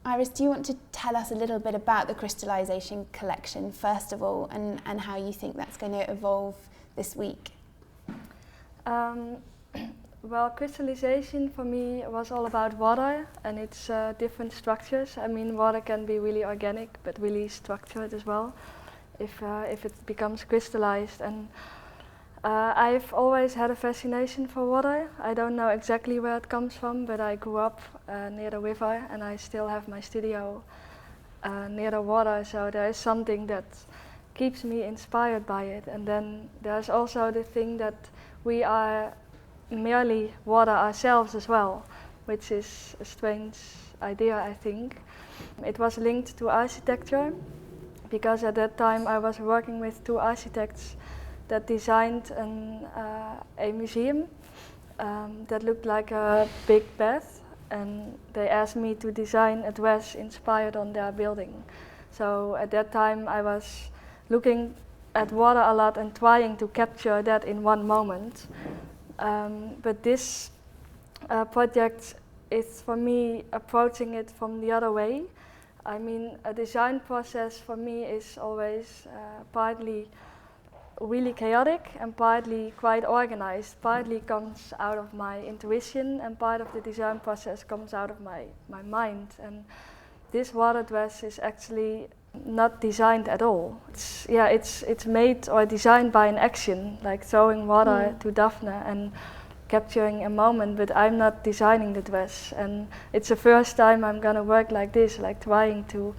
Iris, do you want to tell us a little bit about the crystallization collection first of all, and how you think that's going to evolve this week? Well, crystallization for me was all about water and its different structures. I mean, water can be really organic, but really structured as well, if it becomes crystallized. And I've always had a fascination for water. I don't know exactly where it comes from, but I grew up near the river, and I still have my studio near the water, so there is something that keeps me inspired by it. And then there's also the thing that we are merely water ourselves as well, which is a strange idea, I think. It was linked to architecture, because at that time I was working with two architects that designed a museum that looked like a big bath, and they asked me to design a dress inspired on their building. So at that time I was looking at water a lot and trying to capture that in one moment. But this project is for me approaching it from the other way. I mean, a design process for me is always partly really chaotic and partly quite organized. Partly comes out of my intuition, and part of the design process comes out of my mind. And this water dress is actually not designed at all. It's made or designed by an action, like throwing water to Daphne and capturing a moment, but I'm not designing the dress. And it's the first time I'm gonna work like this, like trying to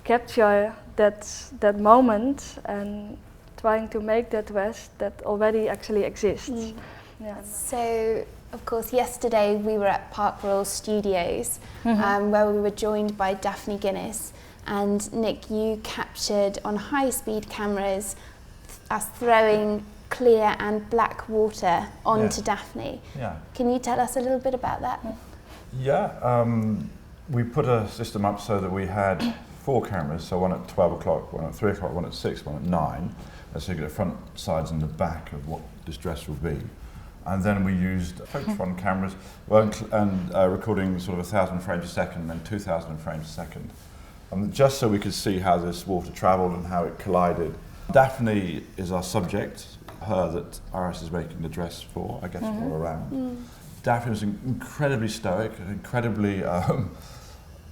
capture that moment and trying to make that dress that already actually exists. Yeah. So, of course, yesterday we were at Park Royal Studios, where we were joined by Daphne Guinness. And Nick, you captured on high-speed cameras us throwing clear and black water onto Daphne. Yeah. Can you tell us a little bit about that? Yeah, we put a system up so that we had 4 cameras, so one at 12 o'clock, one at 3 o'clock, one at 6, one at 9. So you get the front, sides and the back of what this dress will be. And then we used focus front cameras and recording sort of 1,000 frames a second and then 2,000 frames a second. Just so we could see how this water travelled and how it collided. Daphne is our subject, her that Iris is making the dress for, I guess, all around. Daphne was incredibly stoic and incredibly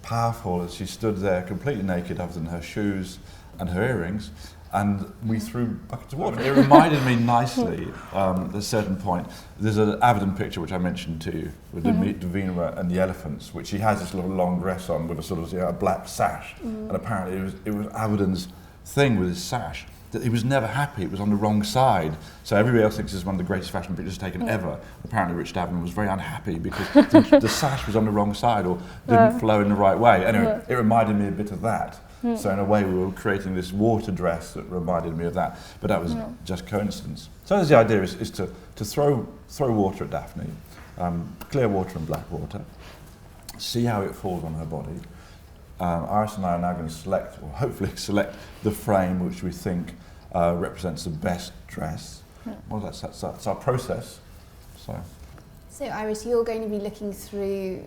powerful as she stood there completely naked other than her shoes and her earrings, and we threw buckets of water. It reminded me nicely, at a certain point, there's an Avedon picture which I mentioned to you, with Davina and the elephants, which she has this little long dress on with a sort of a black sash, and apparently it was Avedon's thing with his sash, that he was never happy, it was on the wrong side. So everybody else thinks it's one of the greatest fashion pictures taken ever. Apparently Richard Avedon was very unhappy because the sash was on the wrong side or didn't flow in the right way. Anyway, it reminded me a bit of that. So in a way we were creating this water dress that reminded me of that, but that was just coincidence. So the idea is to throw water at Daphne, clear water and black water, see how it falls on her body. Iris and I are now going to select, or hopefully select, the frame which we think represents the best dress. Well, that's our process. So Iris, you're going to be looking through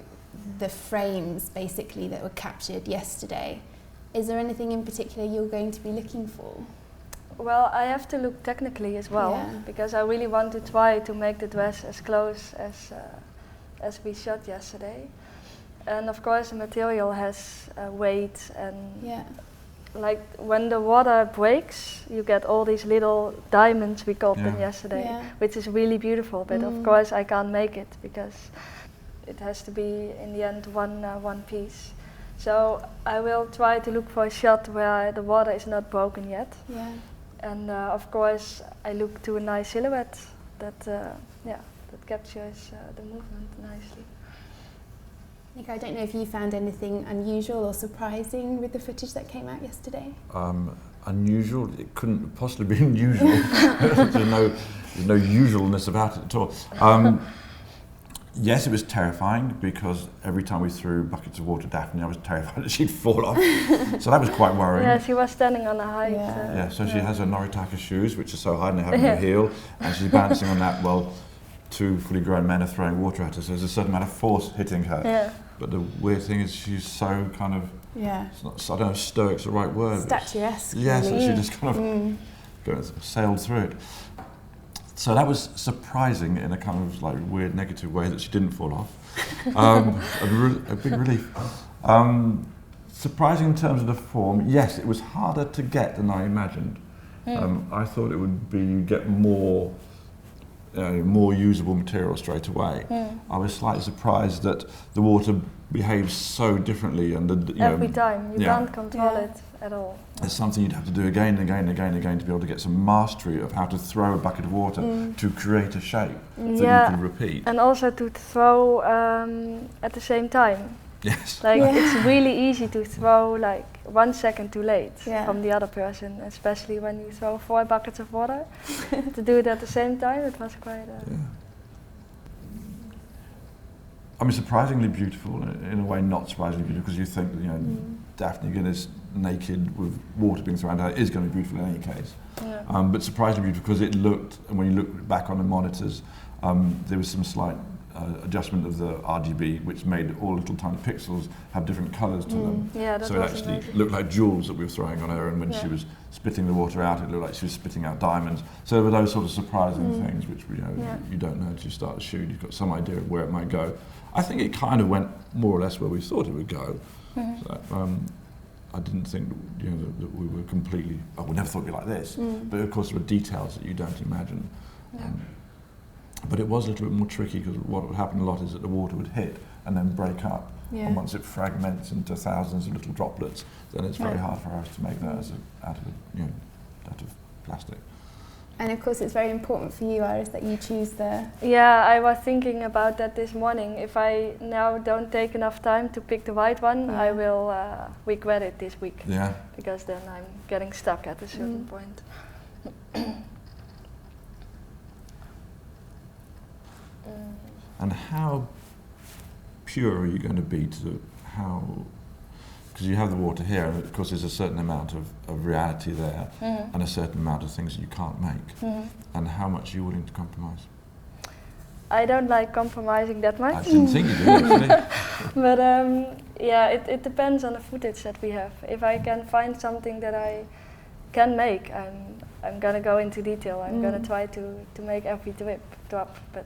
the frames basically that were captured yesterday. Is there anything in particular you're going to be looking for? Well, I have to look technically as well, because I really want to try to make the dress as close as we shot yesterday. And of course the material has weight, and like when the water breaks, you get all these little diamonds, we called them yesterday, which is really beautiful, but of course I can't make it because it has to be in the end one piece. So I will try to look for a shot where the water is not broken yet. And of course I look to a nice silhouette that captures the movement nicely. Nick, I don't know if you found anything unusual or surprising with the footage that came out yesterday? Unusual? It couldn't possibly be unusual. There's no usualness about it at all. Yes, it was terrifying because every time we threw buckets of water at Daphne, I was terrified that she'd fall off. So that was quite worrying. Yeah, she was standing on a height. So she has her Noritaka shoes, which are so high and they have no heel, and she's balancing on that. Well, two fully grown men are throwing water at her, so there's a certain amount of force hitting her. Yeah. But the weird thing is she's so kind of, it's not, I don't know if stoic's the right word. Statuesque. Yes, really. she just kind of sailed through it. So that was surprising in a kind of like weird negative way that she didn't fall off. A big relief. Surprising in terms of the form, yes, it was harder to get than I imagined. I thought it would be you'd get more usable material straight away. I was slightly surprised that the water behaves so differently, and every time you can't control it at all. It's something you'd have to do again and again and again and again to be able to get some mastery of how to throw a bucket of water to create a shape that you can repeat. And also to throw at the same time. Yes. Like it's really easy to throw like 1 second too late from the other person, especially when you throw 4 buckets of water. To do it at the same time, it was quite. I mean, surprisingly beautiful, in a way not surprisingly beautiful, because you think that, Daphne Guinness naked with water being thrown at her is going to be beautiful in any case. Yeah. But surprisingly beautiful because it looked, and when you look back on the monitors, there was some slight adjustment of the RGB, which made all little tiny pixels have different colours to them. Yeah, that so it actually looked like jewels that we were throwing on her, and when she was spitting the water out, it looked like she was spitting out diamonds. So there were those sort of surprising things which you don't know until you start the shoot. You've got some idea of where it might go. I think it kind of went more or less where we thought it would go. So, I didn't think that we were completely. Oh, we never thought it'd be like this. But of course, there were details that you don't imagine. But it was a little bit more tricky because what would happen a lot is that the water would hit and then break up. And once it fragments into thousands of little droplets, then it's very hard for us to make that out of plastic. And of course, it's very important for you, Iris, that you choose the. Yeah, I was thinking about that this morning. If I now don't take enough time to pick the right one, I will regret it this week. Yeah. Because then I'm getting stuck at a certain point. And how pure are you going to be to how? Because you have the water here, and of course there's a certain amount of reality there, and a certain amount of things that you can't make. And how much are you willing to compromise? I don't like compromising that much. I didn't think you did, actually. But it depends on the footage that we have. If I can find something that I can make, I'm gonna go into detail. I'm gonna try to make every drop. But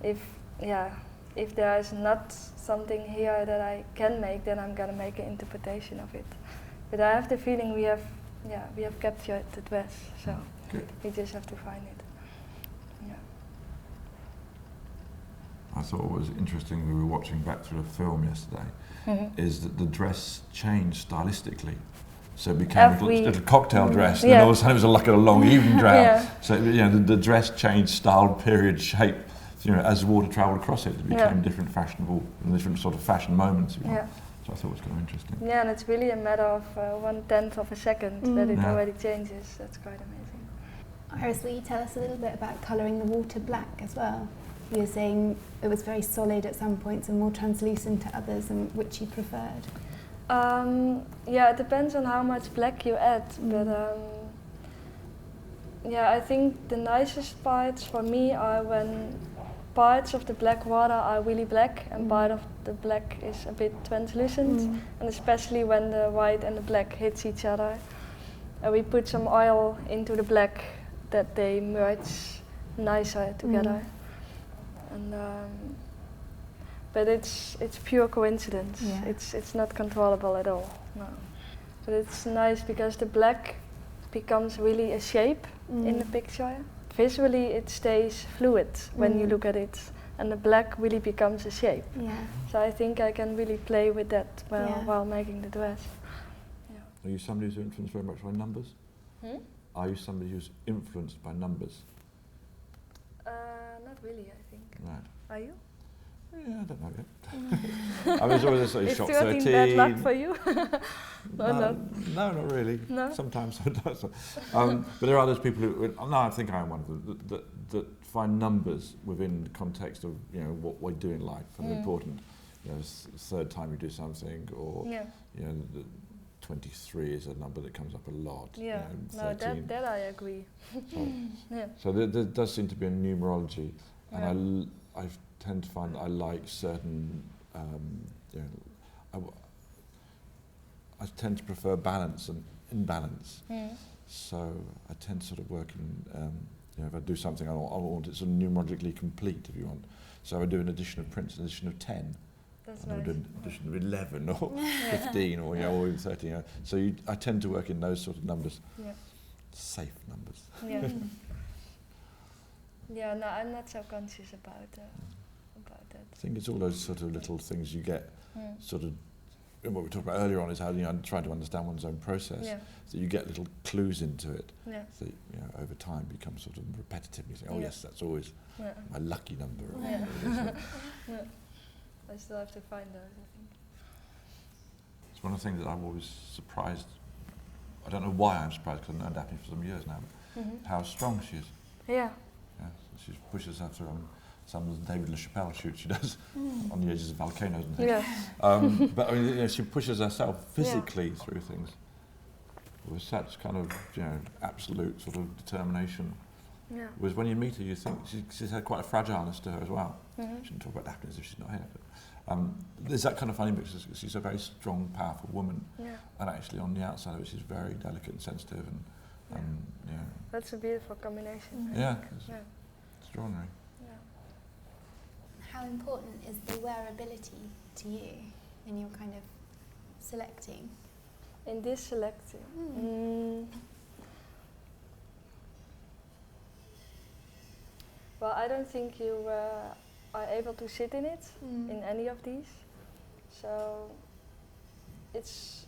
if there is not something here that I can make, then I'm gonna make an interpretation of it. But I have the feeling we have captured the dress, so we just have to find it. Yeah. I thought what was interesting, we were watching back through a film yesterday, is that the dress changed stylistically. So it became a little cocktail dress, and then all of a sudden it was like a long even dress. So the dress changed style, period, shape. As water travelled across it, it became different fashionable, different sort of fashion moments. So I thought it was kind of interesting. Yeah, and it's really a matter of 1/10 of a second that it already changes. That's quite amazing. Iris, will you tell us a little bit about colouring the water black as well? You were saying it was very solid at some points and more translucent at others, and which you preferred? It depends on how much black you add, but I think the nicest parts for me are when parts of the black water are really black and part of the black is a bit translucent, and especially when the white and the black hits each other. We put some oil into the black that they merge nicer together. And but it's pure coincidence. It's not controllable at all. No. But it's nice because the black becomes really a shape in the picture. Visually it stays fluid when you look at it, and the black really becomes a shape. So I think I can really play with that while making the dress. Are you somebody who's influenced very much by numbers? Are you somebody who's influenced by numbers? Not really, I think. Right. Are you? Yeah, I don't know yet. I was always a sort of Is shop 13 13. bad luck for you? No, not really. No? Sometimes it does. But there are those people who, I think I am one of them, that find numbers within the context of what we do in life and important. Third time you do something, or 23 is a number that comes up a lot. Yeah, no, that I agree. So there does seem to be a numerology And I tend to find that I like certain, I tend to prefer balance and imbalance. So I tend to sort of work in, if I do something, I want it sort of numerologically complete, if you want. So I do an edition of Prince, an edition of 10. That's and I nice. would do an edition of 11 or 15 or even 13. So I tend to work in those sort of numbers. Yeah. Safe numbers. Yeah. Yeah, no, I'm not so conscious about that. I think it's all those sort of little things you get sort of, what we talked about earlier on is how trying to understand one's own process. Yeah. So you get little clues into it. Yeah. So over time becomes sort of repetitive. You think, oh yes, that's always Yeah. my lucky number. Or Yeah. whatever it is. Yeah. I still have to find those, I think. It's one of the things that I'm always surprised. I don't know why I'm surprised because I've known Daphne for some years now. But how strong she is. Yeah. Yeah, she pushes herself through some David LaChapelle shoots she does on the edges of volcanoes and things. Yeah. But I mean, she pushes herself physically through things with such kind of absolute sort of determination. Yeah. Whereas when you meet her, you think she's had quite a fragileness to her as well. Shouldn't talk about Daphne as if she's not here. But there's that kind of funny mix. She's a very strong, powerful woman, and actually on the outside of it, she's very delicate and sensitive, and That's a beautiful combination. yeah, it's extraordinary. Yeah. How important is the wearability to you in your kind of selecting? In this selecting? Well, I don't think you are able to sit in it, in any of these. So it's,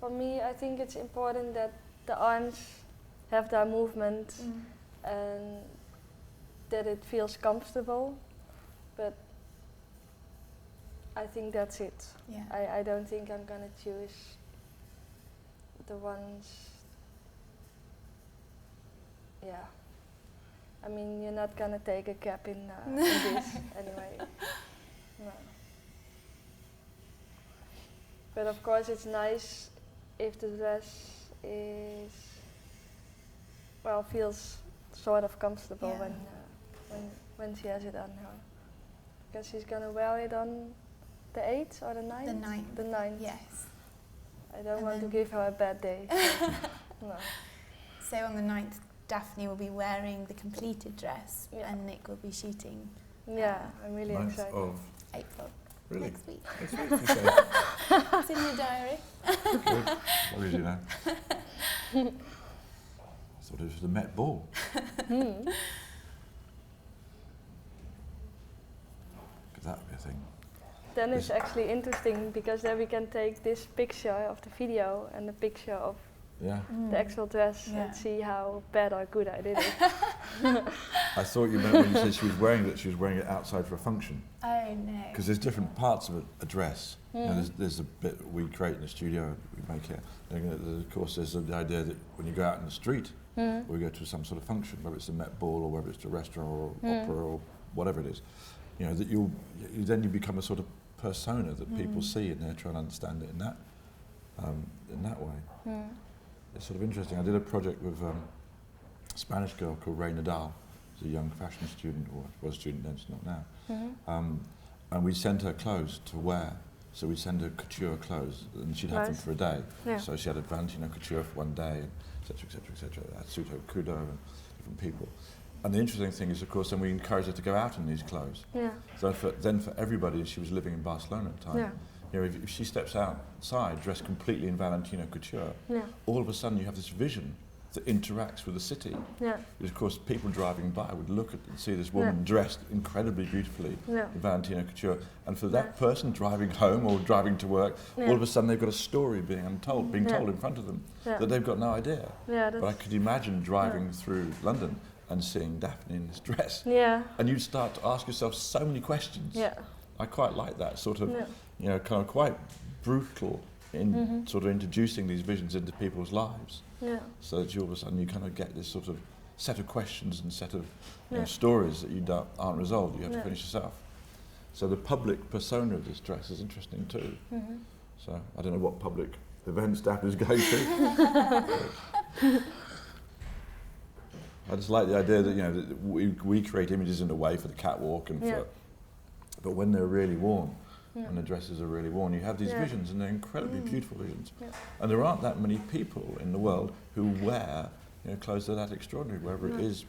for me, I think it's important that the arms have their movement and that it feels comfortable, but I think that's it. Yeah. I don't think I'm gonna choose the ones, I mean, you're not gonna take a cap in this anyway. No. But of course it's nice if the dress feels sort of comfortable when she has it on her. Because she's gonna wear it on the 8th or the 9th? The 9th. The 9th. Yes. I don't want to give her a bad day. So no. So on the 9th, Daphne will be wearing the completed dress and Nick will be shooting. Yeah, I'm really 9th excited. of April. really? Next week. Next week, you say? It's in your diary. Good. What did you know? I thought it was the Met Ball. Could that be a thing? Then it's actually interesting because then we can take this picture of the video and the picture of the actual dress and see how bad or good I did it. I thought you meant when you said she was wearing it outside for a function. Oh no. Because there's different parts of a dress. There's a bit that we create in the studio, we make here. And of course, there's the idea that when you go out in the street, or you go to some sort of function, whether it's a Met Ball or whether it's a restaurant or opera or whatever it is, that you become a sort of persona that people see, and they're trying to understand it in that way. It's sort of interesting. I did a project with a Spanish girl called Ray Nadal. She's a young fashion student, or was a student then, she's not now. And we sent her clothes to wear. So we send her couture clothes, and she'd have them for a day. Yeah. So she had a Valentino couture for one day, and et cetera, et cetera, et cetera. Atsuto Kudo and different people. And the interesting thing is, of course, then we encouraged her to go out in these clothes. Yeah. So for everybody, she was living in Barcelona at the time. If she steps outside dressed completely in Valentino couture, all of a sudden you have this vision that interacts with the city. Yeah. Because of course people driving by would look at and see this woman dressed incredibly beautifully in Valentino couture, and for that person driving home or driving to work, all of a sudden they've got a story being told in front of them that they've got no idea. But I could imagine driving through London and seeing Daphne in this dress. And you'd start to ask yourself so many questions. I quite like that sort of, kind of quite brutal in sort of introducing these visions into people's lives. So that all of a sudden you kind of get this sort of set of questions and set of stories that aren't resolved. You have to finish yourself. So the public persona of this dress is interesting too. So I don't know what public events Daphne's going to. I just like the idea that, you know, that we create images in a way for the catwalk and for, but when they're really worn, when the dresses are really worn, you have these visions, and they're incredibly beautiful visions. And there aren't that many people in the world who wear, you know, clothes that are that extraordinary, whether it is,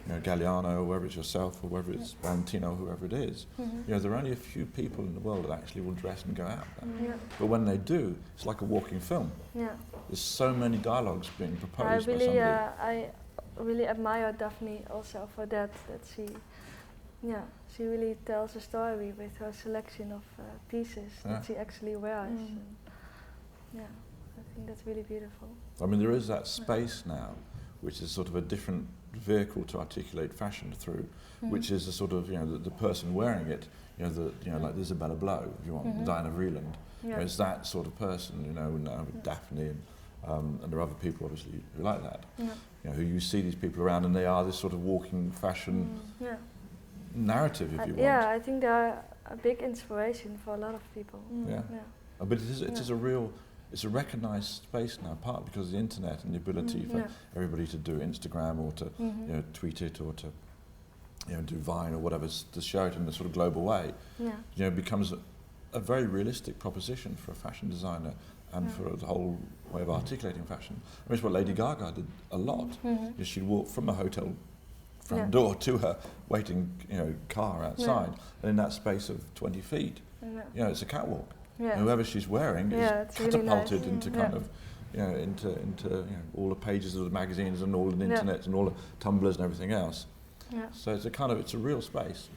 you know, Galliano, or whether it's yourself, or whether it's Valentino, whoever it is. You know, there are only a few people in the world that actually will dress and go out there. But when they do, it's like a walking film. There's so many dialogues being proposed by somebody. I really admire Daphne also for that she really tells a story with her selection of pieces that she actually wears. And I think that's really beautiful. I mean, there is that space now, which is sort of a different vehicle to articulate fashion through, which is a sort of, you know, the person wearing it, you know, like Isabella Blow, if you want, Diana Vreeland. You know, it's that sort of person, you know, with Daphne and there are other people obviously who like that. You know, who you see these people around, and they are this sort of walking fashion narrative, if you want. Yeah, I think they are a big inspiration for a lot of people. But it is a real, it's a recognised space now, partly because of the internet and the ability for everybody to do Instagram or to you know, tweet it or to, you know, do Vine or whatever, to show it in a sort of global way. You know, it becomes a very realistic proposition for a fashion designer and for the whole way of articulating fashion. I mean, it's what Lady Gaga did a lot. She'd walk from a hotel front door to her waiting, you know, car outside, and in that space of 20 feet, you know, it's a catwalk. And whoever she's wearing is catapulted really nice. Into kind of, you know, into you know, all the pages of the magazines and all the internet and all the Tumblrs and everything else. So it's a kind of, it's a real space.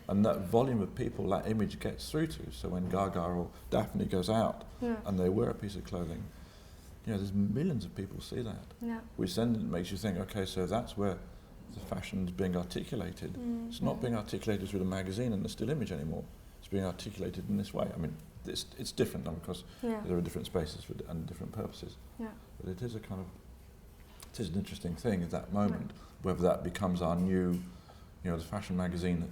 And that volume of people that image gets through to. So when Gaga or Daphne goes out and they wear a piece of clothing, you know, there's millions of people see that. Which then makes you think, okay, so that's where the fashion is being articulated. It's not being articulated through the magazine and the still image anymore. It's being articulated in this way. I mean, it's different now because there are different spaces and different purposes. But it is a kind of, it is an interesting thing at that moment, whether that becomes our new, you know, the fashion magazine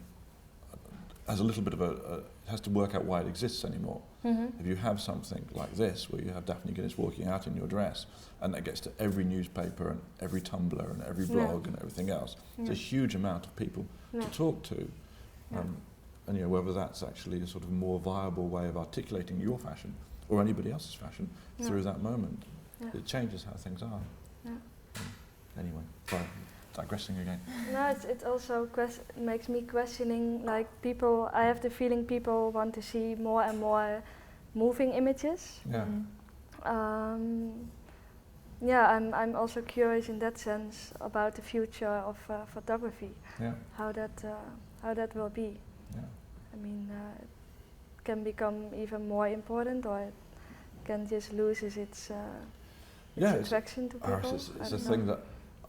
has a little bit of it has to work out why it exists anymore. If you have something like this, where you have Daphne Guinness walking out in your dress, and that gets to every newspaper and every Tumblr and every blog and everything else, it's a huge amount of people to talk to. And you know, whether that's actually a sort of more viable way of articulating your fashion or anybody else's fashion through that moment, it changes how things are. Anyway, sorry, digressing again. No, it also makes me questioning, like, people, I have the feeling people want to see more and more moving images. I'm also curious in that sense about the future of photography, how that will be. I mean, it can become even more important, or it can just loses its attraction to people. Iris, it's a thing that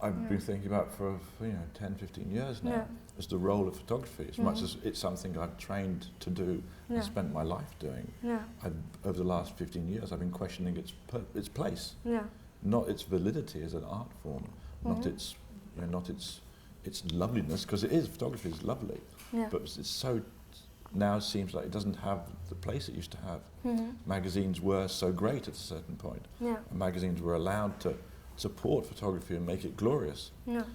I've been thinking about for you know, 10, 15 years now, as the role of photography, as much as it's something I've trained to do and spent my life doing. Over the last 15 years, I've been questioning its place, not its validity as an art form, not its, you know, not its loveliness, because it is, photography is lovely, but it's so, now seems like it doesn't have the place it used to have. Magazines were so great at a certain point. And magazines were allowed to support photography and make it glorious.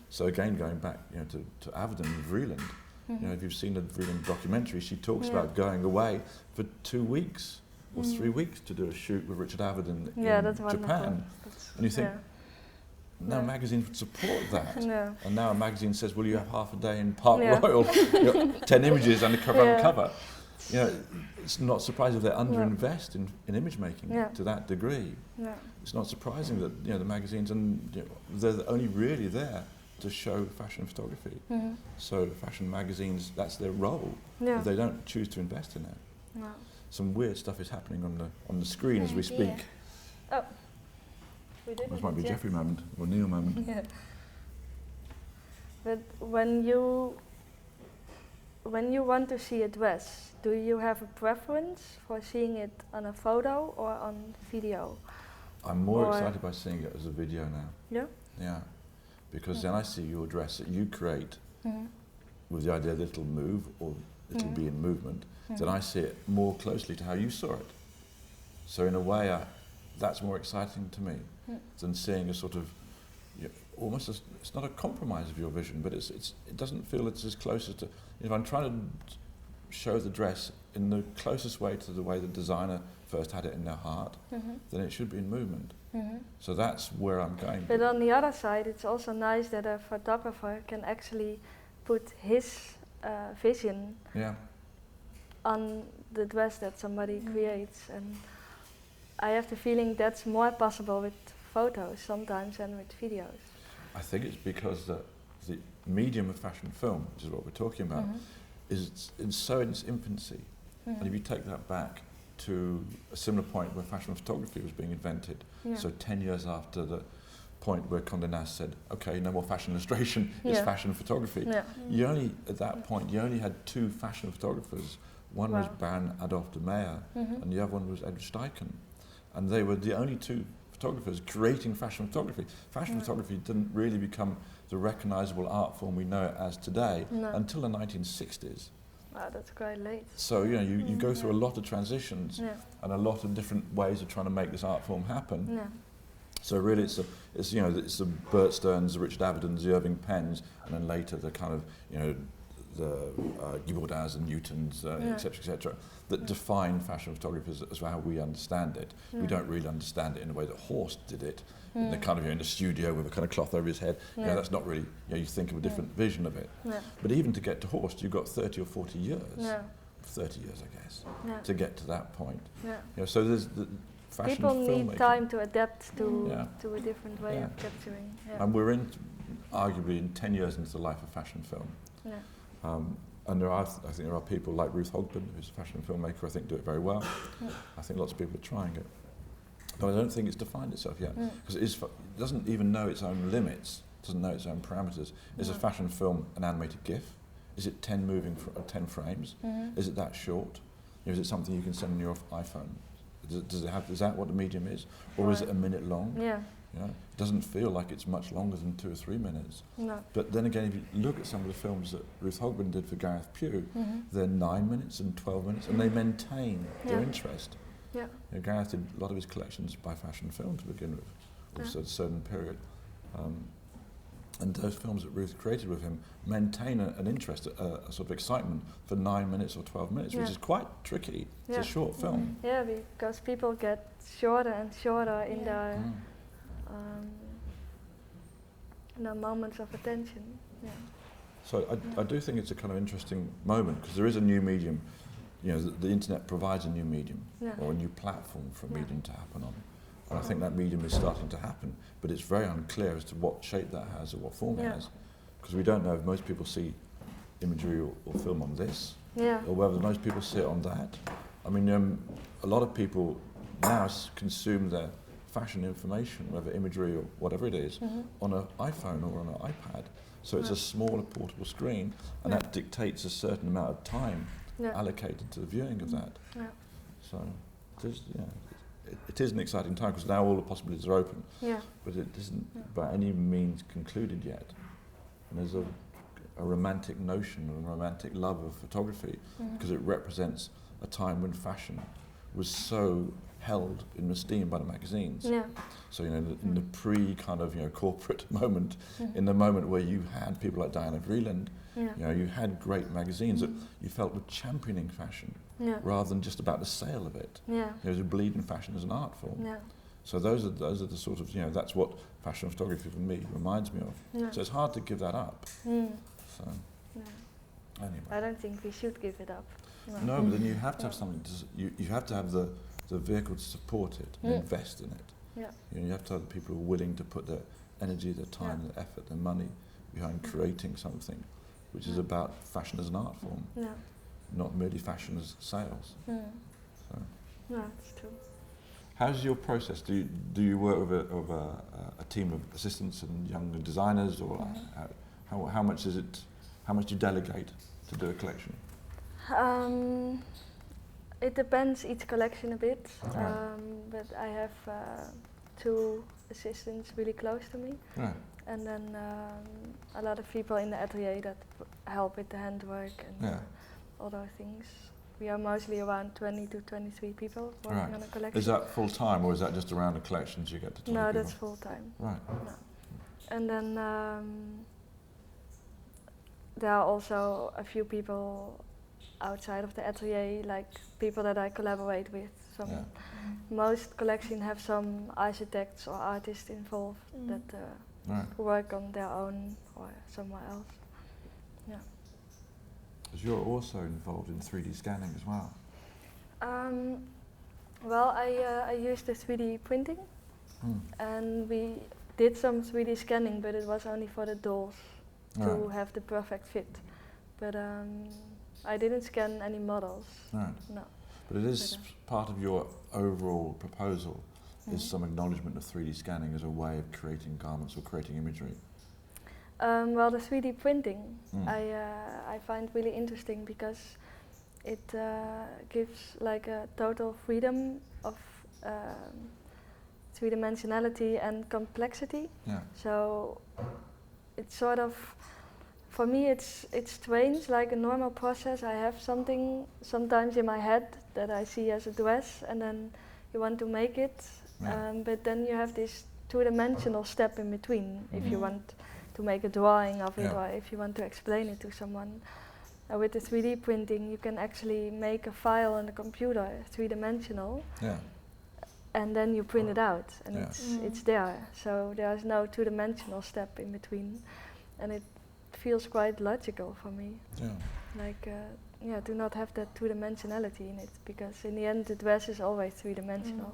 So again, going back, you know, to Avedon and Vreeland, you know, if you've seen the Vreeland documentary, she talks about going away for 2 weeks or 3 weeks to do a shoot with Richard Avedon in Japan. And you think, no magazine would support that. And now a magazine says, well, you have half a day in Park Royal, you know, 10 images and a cover. You know, it's not surprising if they underinvest in image making to that degree. It's not surprising that, you know, the magazines, and you know, they're only really there to show fashion photography. So fashion magazines, that's their role. If they don't choose to invest in it. Some weird stuff is happening on the screen as we speak. Oh. This might be a Jeffrey moment or a Niamh moment. But when you want to see a dress, do you have a preference for seeing it on a photo or on video? I'm more excited by seeing it as a video now. Yeah, because then I see your dress that you create with the idea that it'll move or it'll be in movement. Then I see it more closely to how you saw it. So in a way, that's more exciting to me than seeing a sort of almost it's not a compromise of your vision, but it doesn't feel it's as close as to. If I'm trying to show the dress in the closest way to the way the designer first had it in their heart, then it should be in movement. So that's where I'm going. But on the other side, it's also nice that a photographer can actually put his vision on the dress that somebody creates, and I have the feeling that's more possible with photos sometimes than with videos. I think it's because the medium of fashion film, which is what we're talking about, is so in its infancy. And if you take that back to a similar point where fashion photography was being invented, so 10 years after the point where Condé Nast said, okay, no more fashion illustration, it's fashion photography. You only, at that point, you only had two fashion photographers. One was Baron Adolphe de Meyer, and the other one was Edward Steichen. And they were the only two photographers creating fashion photography. Fashion photography didn't really become the recognizable art form we know it as today until the 1960s. Wow, that's quite late. So you go through a lot of transitions and a lot of different ways of trying to make this art form happen. So really, it's the Burt Stearns, the Richard Avedons, the Irving Penns, and then later the kind of the Gibaudins and Newtons, etc., that define fashion photography as how we understand it. We don't really understand it in the way that Horst did it, in the kind of in the studio with a kind of cloth over his head. That's not really. You think of a different vision of it. But even to get to Horst, you've got 30 or 40 years. 30 years, I guess, to get to that point. So there's the fashion people filmmaking. need time to adapt to a different way of capturing. And we're arguably in 10 years into the life of fashion film. And I think there are people like Ruth Hogben, who's a fashion filmmaker, I think do it very well. I think lots of people are trying it. But I don't think it's defined itself yet, because it doesn't even know its own limits, doesn't know its own parameters. Is a fashion film an animated GIF? Is it 10 frames? Is it that short? Is it something you can send on your iPhone? Is that what the medium is? Or is it a minute long? It doesn't feel like it's much longer than 2 or 3 minutes. But then again, if you look at some of the films that Ruth Hogben did for Gareth Pugh, they're 9 minutes and 12 minutes, and they maintain their interest. Gareth did a lot of his collections by fashion film to begin with, also at a certain period. And those films that Ruth created with him maintain an interest, a sort of excitement for 9 minutes or 12 minutes, which is quite tricky. It's a short film. Yeah, because people get shorter and shorter in their moments of attention. So I do think it's a kind of interesting moment, because there is a new medium. The internet provides a new medium or a new platform for a medium to happen on. And I think that medium is starting to happen, but it's very unclear as to what shape that has or what form it has, because we don't know if most people see imagery or film on this, or whether most people see it on that. I mean, a lot of people now consume their fashion information, whether imagery or whatever it is, on an iPhone or on an iPad. So it's a smaller portable screen, and that dictates a certain amount of time allocated to the viewing of that. So it is an exciting time, because now all the possibilities are open, but it isn't by any means concluded yet. And there's a romantic notion and a romantic love of photography, because it represents a time when fashion was so held in esteem by the magazines. So in the pre kind of corporate moment, in the moment where you had people like Diana Vreeland, you had great magazines that you felt were championing fashion rather than just about the sale of it. It was a belief in fashion as an art form. So those are the sort of that's what fashion photography for me reminds me of. So it's hard to give that up. So anyway, I don't think we should give it up. No, but then you have to have something. You have to have the vehicle to support it and invest in it. You have to have the people who are willing to put their energy, their time, their effort, their money behind creating something which is about fashion as an art form, not merely fashion as sales. So. That's true. How's your process? Do you work with a team of assistants and young designers, or how much is it? How much do you delegate to do a collection? It depends each collection a bit, but I have 2 assistants really close to me, and then a lot of people in the atelier that help with the handwork and other things. We are mostly around 20 to 23 people working on a collection. Is that full time, or is that just around the collections you get to 20 No, people? that's full time. Right. And then there are also a few people outside of the atelier, like people that I collaborate with. Most collections have some architects or artists involved that work on their own or somewhere else. Yeah. Because you're also involved in 3D scanning as well. Well, I used the 3D printing, and we did some 3D scanning, but it was only for the dolls to have the perfect fit. But I didn't scan any models. Right. No. But it is part of your overall proposal is some acknowledgement of 3D scanning as a way of creating garments or creating imagery. Well, the 3D printing I find really interesting because it gives like a total freedom of three-dimensionality and complexity. Yeah. So it's sort of, for me it's strange, like a normal process. I have something sometimes in my head that I see as a dress, and then you want to make it, but then you have this two-dimensional step in between if you want to make a drawing of it or if you want to explain it to someone. With the 3D printing you can actually make a file on the computer, three-dimensional, and then you print it out and it's there. So there's no two-dimensional step in between, and it feels quite logical for me. Like to not have that two-dimensionality in it, because in the end the dress is always three-dimensional.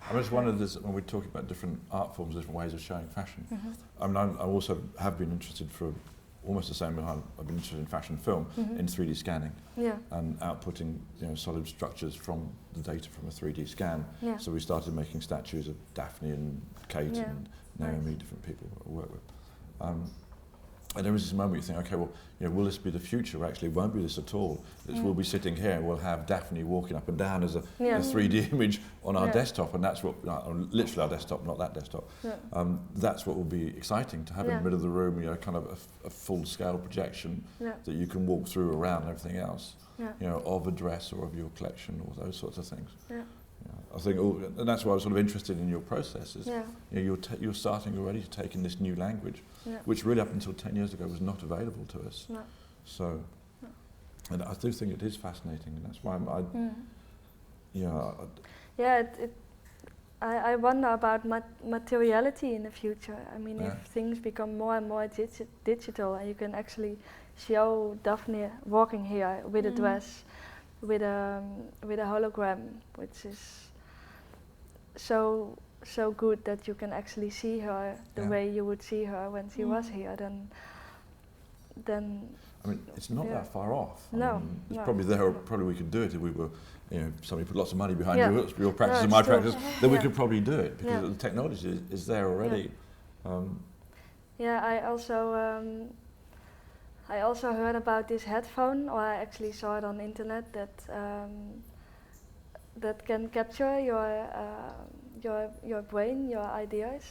I just wondered this when we're talking about different art forms, different ways of showing fashion. I mean, I also have been interested for almost the same time. I've been interested in fashion film, in 3D scanning, and outputting solid structures from the data from a 3D scan. So we started making statues of Daphne and Kate and Niamh, different people I work with. And there was this moment you think, okay, well, will this be the future? Actually, it won't be this at all. We'll be sitting here and we'll have Daphne walking up and down as a 3D image on our desktop, and that's what, literally our desktop, not that desktop. That's what will be exciting, to have in the middle of the room, kind of a full-scale projection that you can walk through around and everything else, of a dress or of your collection or those sorts of things. I think, and that's why I was sort of interested in your process. Is you're starting already to take in this new language, which really up until 10 years ago was not available to us. So, and I do think it is fascinating, and that's why I wonder about materiality in the future. I mean, if things become more and more digital, and you can actually show Daphne walking here with a dress, with a hologram, which is so good that you can actually see her the way you would see her when she was here, then I mean, it's not that far off. No, it's probably there. Probably we could do it if we were, somebody put lots of money behind your practice and my practice. Then we could probably do it, because the technology is there already. I also heard about this headphone, or I actually saw it on the internet, that can capture your brain, your ideas,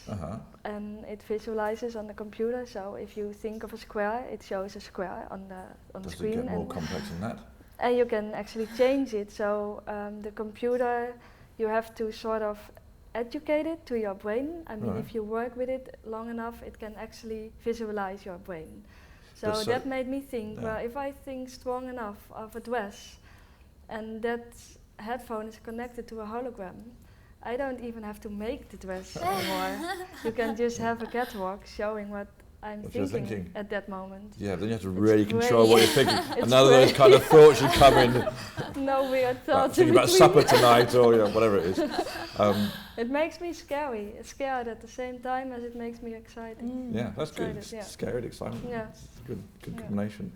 and it visualizes on the computer. So if you think of a square, it shows a square on the screen. Does it get more complex than that? And you can actually change it. So the computer, you have to sort of educate it to your brain. I mean, if you work with it long enough, it can actually visualize your brain. So that made me think, well, if I think strong enough of a dress, and that headphone is connected to a hologram, I don't even have to make the dress anymore. You can just have a catwalk showing what I'm thinking at that moment. Yeah, then you have to really control what you're thinking. And none of those kind of thoughts should come in. No weird thoughts. Thinking about supper tonight, or whatever it is. It makes me scared at the same time as it makes me excited. Yeah, that's good. Scared, excitement. Yeah, it's a good combination.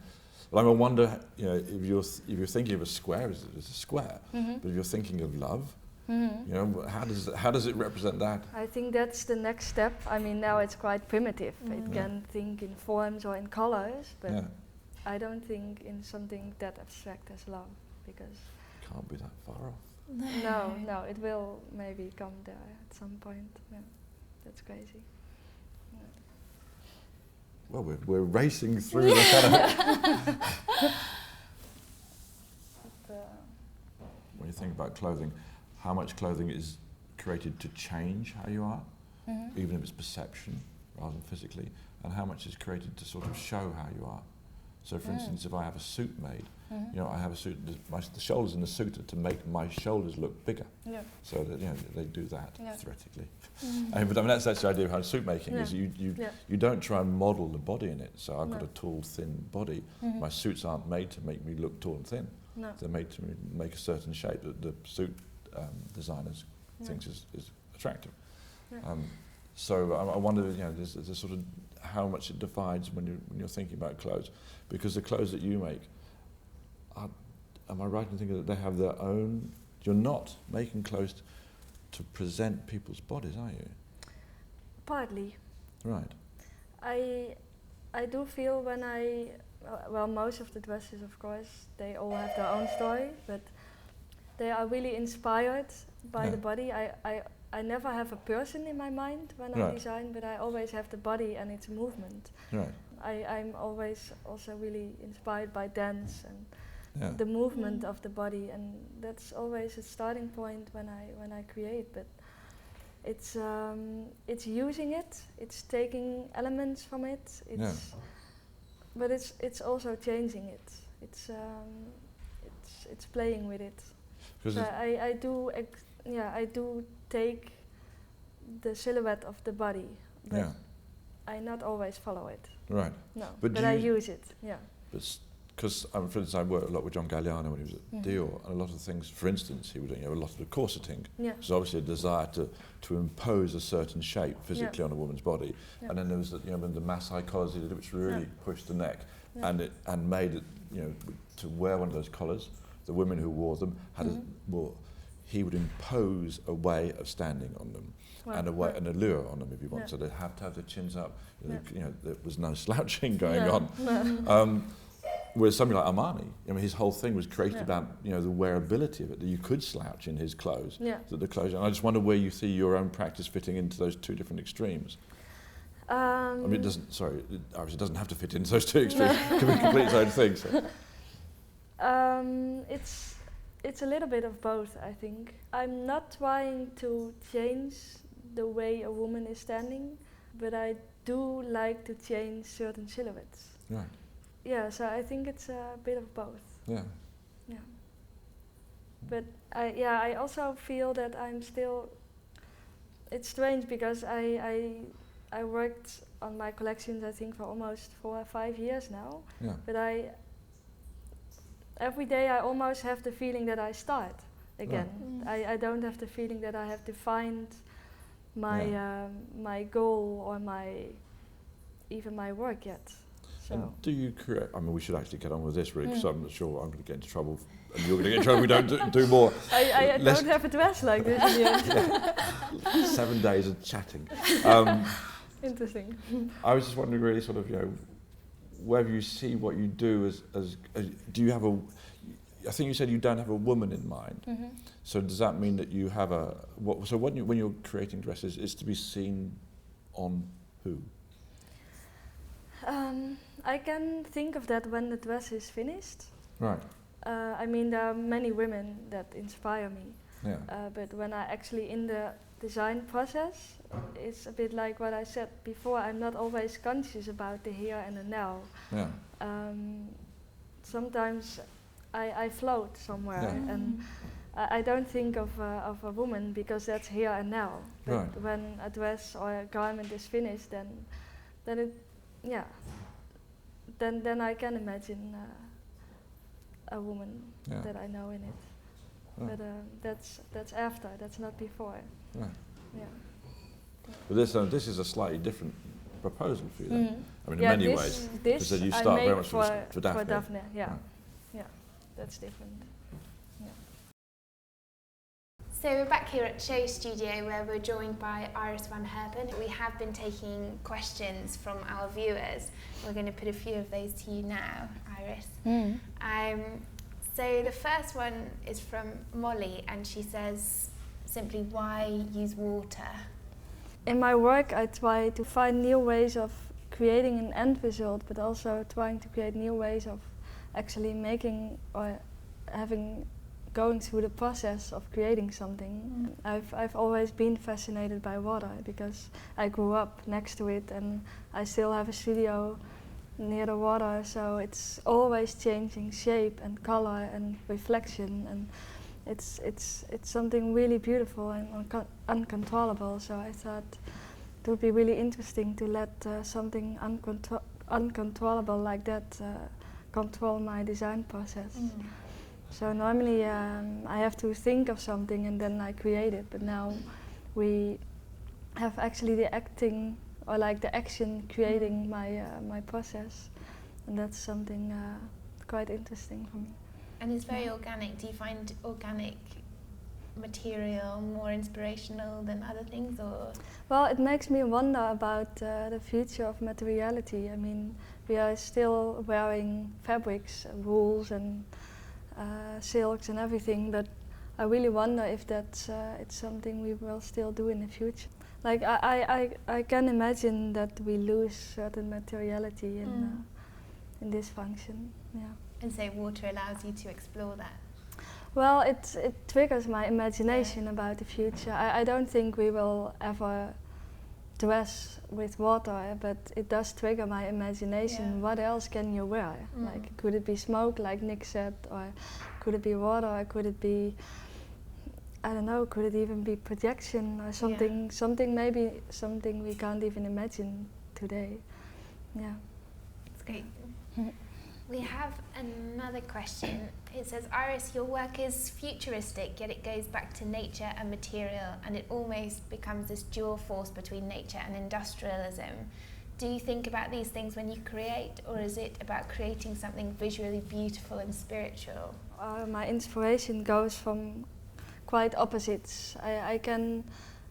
Well, I wonder, if you're thinking of a square, it's a square. But if you're thinking of love, how does it represent that? I think that's the next step. I mean, now it's quite primitive. It can think in forms or in colors, but I don't think in something that abstract as love, because can't be that far off. No, it will maybe come there at some point. Yeah, that's crazy. Yeah. Well, we're racing through the kind of when you think about clothing, how much clothing is created to change how you are, even if it's perception, rather than physically, and how much is created to sort of show how you are. So, for instance, if I have a suit made, you know, I have a suit. The shoulders in the suit are to make my shoulders look bigger. Yeah. So that, you know, they do that theoretically. Mm. But I mean, that's the idea of how suit making is. You don't try and model the body in it. So I've got a tall, thin body. My suits aren't made to make me look tall and thin. No. They're made to make a certain shape that the suit designers thinks is attractive. Yeah. So I wonder, you know, there's a sort of how much it divides when you're thinking about clothes, because the clothes that you make, am I right in thinking that they have their own? You're not making clothes to present people's bodies, are you? Partly. Right. I do feel when well, most of the dresses, of course, they all have their own story, but they are really inspired by the body. I never have a person in my mind when I design, but I always have the body and its movement. Right. I'm always also really inspired by dance and the movement of the body, and that's always a starting point when I create. But it's using it, it's taking elements from it, but it's also changing it. It's playing with it. So I do take the silhouette of the body, but I not always follow it. Right. No, but I use it. Yeah. Because, for instance, I worked a lot with John Galliano when he was at Dior, and a lot of things, for instance, he was doing a lot of the corseting. Yeah. So obviously a desire to impose a certain shape physically on a woman's body. And then there was the Maasai collars he did, which really pushed the neck and made it, you know, to wear one of those collars. The women who wore them had he would impose a way of standing on them and an allure on them, if you want. So they'd have to have their chins up. You know, there was no slouching going on. Whereas somebody like Armani, I mean, his whole thing was created about, you know, the wearability of it, that you could slouch in his clothes. That the clothes. And I just wonder where you see your own practice fitting into those two different extremes. I mean, it doesn't. Sorry, it doesn't have to fit into those two extremes. It can be complete its own thing. So. It's a little bit of both, I think. I'm not trying to change the way a woman is standing, but I do like to change certain silhouettes. Right. Yeah, so I think it's a bit of both. Yeah. Yeah. But I also feel that I'm still. It's strange because I worked on my collections, I think, for almost 4 or 5 years now. Yeah. But every day I almost have the feeling that I start again. I don't have the feeling that I have defined my goal or even my work yet. So. And do you create? I mean, we should actually get on with this, really, because I'm not sure I'm going to get into trouble, and you're going to get in trouble. We don't do more. I don't have a dress like this in the end. 7 days of chatting. Interesting. I was just wondering, really, sort of, you know, whether you see what you do as do you have I think you said you don't have a woman in mind. So does that mean that you have so when you're creating dresses, it's to be seen on who? I can think of that when the dress is finished. Right. I mean, there are many women that inspire me. Yeah. But when I actually in the design process, it's a bit like what I said before. I'm not always conscious about the here and the now. Yeah. Sometimes I float somewhere, and I don't think of a woman because that's here and now. But when a dress or a garment is finished, then I can imagine a woman that I know in it. But that's after. That's not before. Right. Yeah. But this is a slightly different proposal for you. Then. I mean, in many ways, because you I start very much for Daphne. For Daphne, Right. Yeah, that's different. Yeah. So we're back here at SHOWstudio where we're joined by Iris van Herpen. We have been taking questions from our viewers. We're going to put a few of those to you now, Iris. So the first one is from Molly, and she says simply, why use water? In my work, I try to find new ways of creating an end result, but also trying to create new ways of actually making or having going through the process of creating something. I've always been fascinated by water because I grew up next to it, and I still have a studio near the water, so it's always changing shape and color and reflection, and it's something really beautiful and uncontrollable. So I thought it would be really interesting to let something uncontrollable like that control my design process. So normally I have to think of something and then I create it, but now we have actually the acting, or like the action creating my process, and that's something quite interesting for me. And it's very organic. Do you find organic material more inspirational than other things, or? Well, it makes me wonder about the future of materiality. I mean, we are still wearing fabrics, wools and silks and everything, but I really wonder if that's it's something we will still do in the future. Like I can imagine that we lose certain materiality in this function. Yeah. And so water allows you to explore that. Well, it triggers my imagination about the future. I don't think we will ever dress with water, but it does trigger my imagination. Yeah. What else can you wear? Like, could it be smoke, like Nick said, or could it be water, or could it be, I don't know, could it even be projection or something? Maybe something we can't even imagine today. Yeah. That's great. We have another question. It says, Iris, your work is futuristic, yet it goes back to nature and material, and it almost becomes this dual force between nature and industrialism. Do you think about these things when you create, or is it about creating something visually beautiful and spiritual? My inspiration goes from quite opposites. I can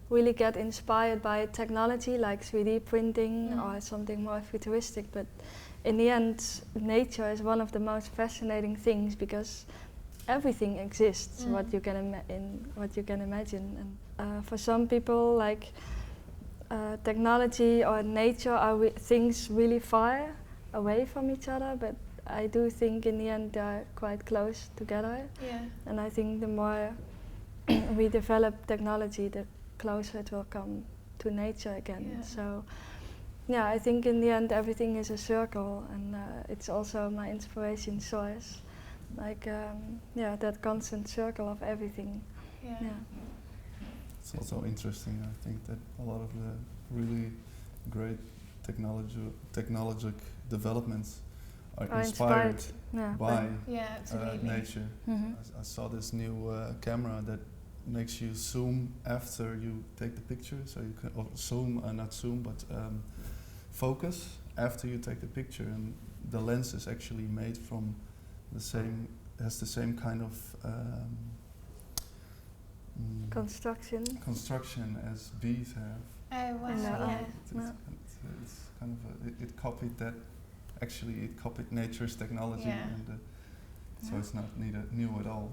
really get inspired by technology like 3D printing or something more futuristic, but in the end, nature is one of the most fascinating things because everything exists. What you can imagine. And for some people, like technology or nature are things really far away from each other, but I do think in the end they are quite close together. Yeah. And I think the more we develop technology, the closer it will come to nature again. Yeah. So. Yeah, I think in the end everything is a circle, and it's also my inspiration source. Like, that constant circle of everything. Yeah. It's also interesting, I think, that a lot of the really great technologic developments are inspired by nature. I saw this new camera that makes you zoom after you take the picture, so you can zoom, not zoom, but focus after you take the picture, and the lens is actually made from the same, has the same kind of construction as bees have. Oh wow! It's kind of it copied that. Actually, it copied nature's technology, and so it's not new at all.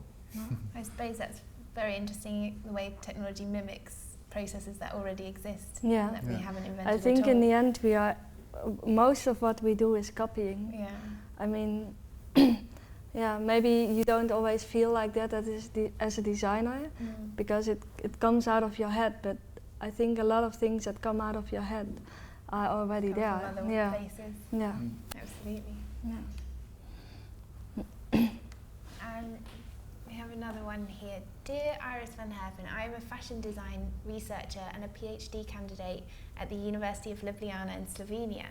I suppose that's very interesting, the way technology mimics processes that already exist that we haven't invented. I think in the end most of what we do is copying. Yeah. I mean, maybe you don't always feel like that as a designer, because it comes out of your head, but I think a lot of things that come out of your head are already there. From other places. Yeah. Absolutely. Yeah. And we have another one here. Dear Iris van Herpen, I am a fashion design researcher and a PhD candidate at the University of Ljubljana in Slovenia.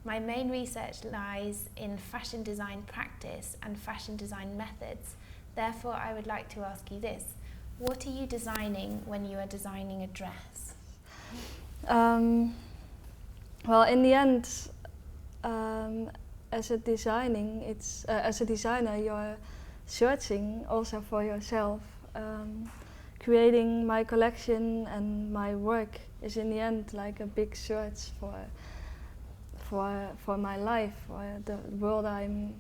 My main research lies in fashion design practice and fashion design methods. Therefore, I would like to ask you this. What are you designing when you are designing a dress? Well, in the end, as a designer, you're searching also for yourself. Creating my collection and my work is in the end like a big search for my life, for the world I'm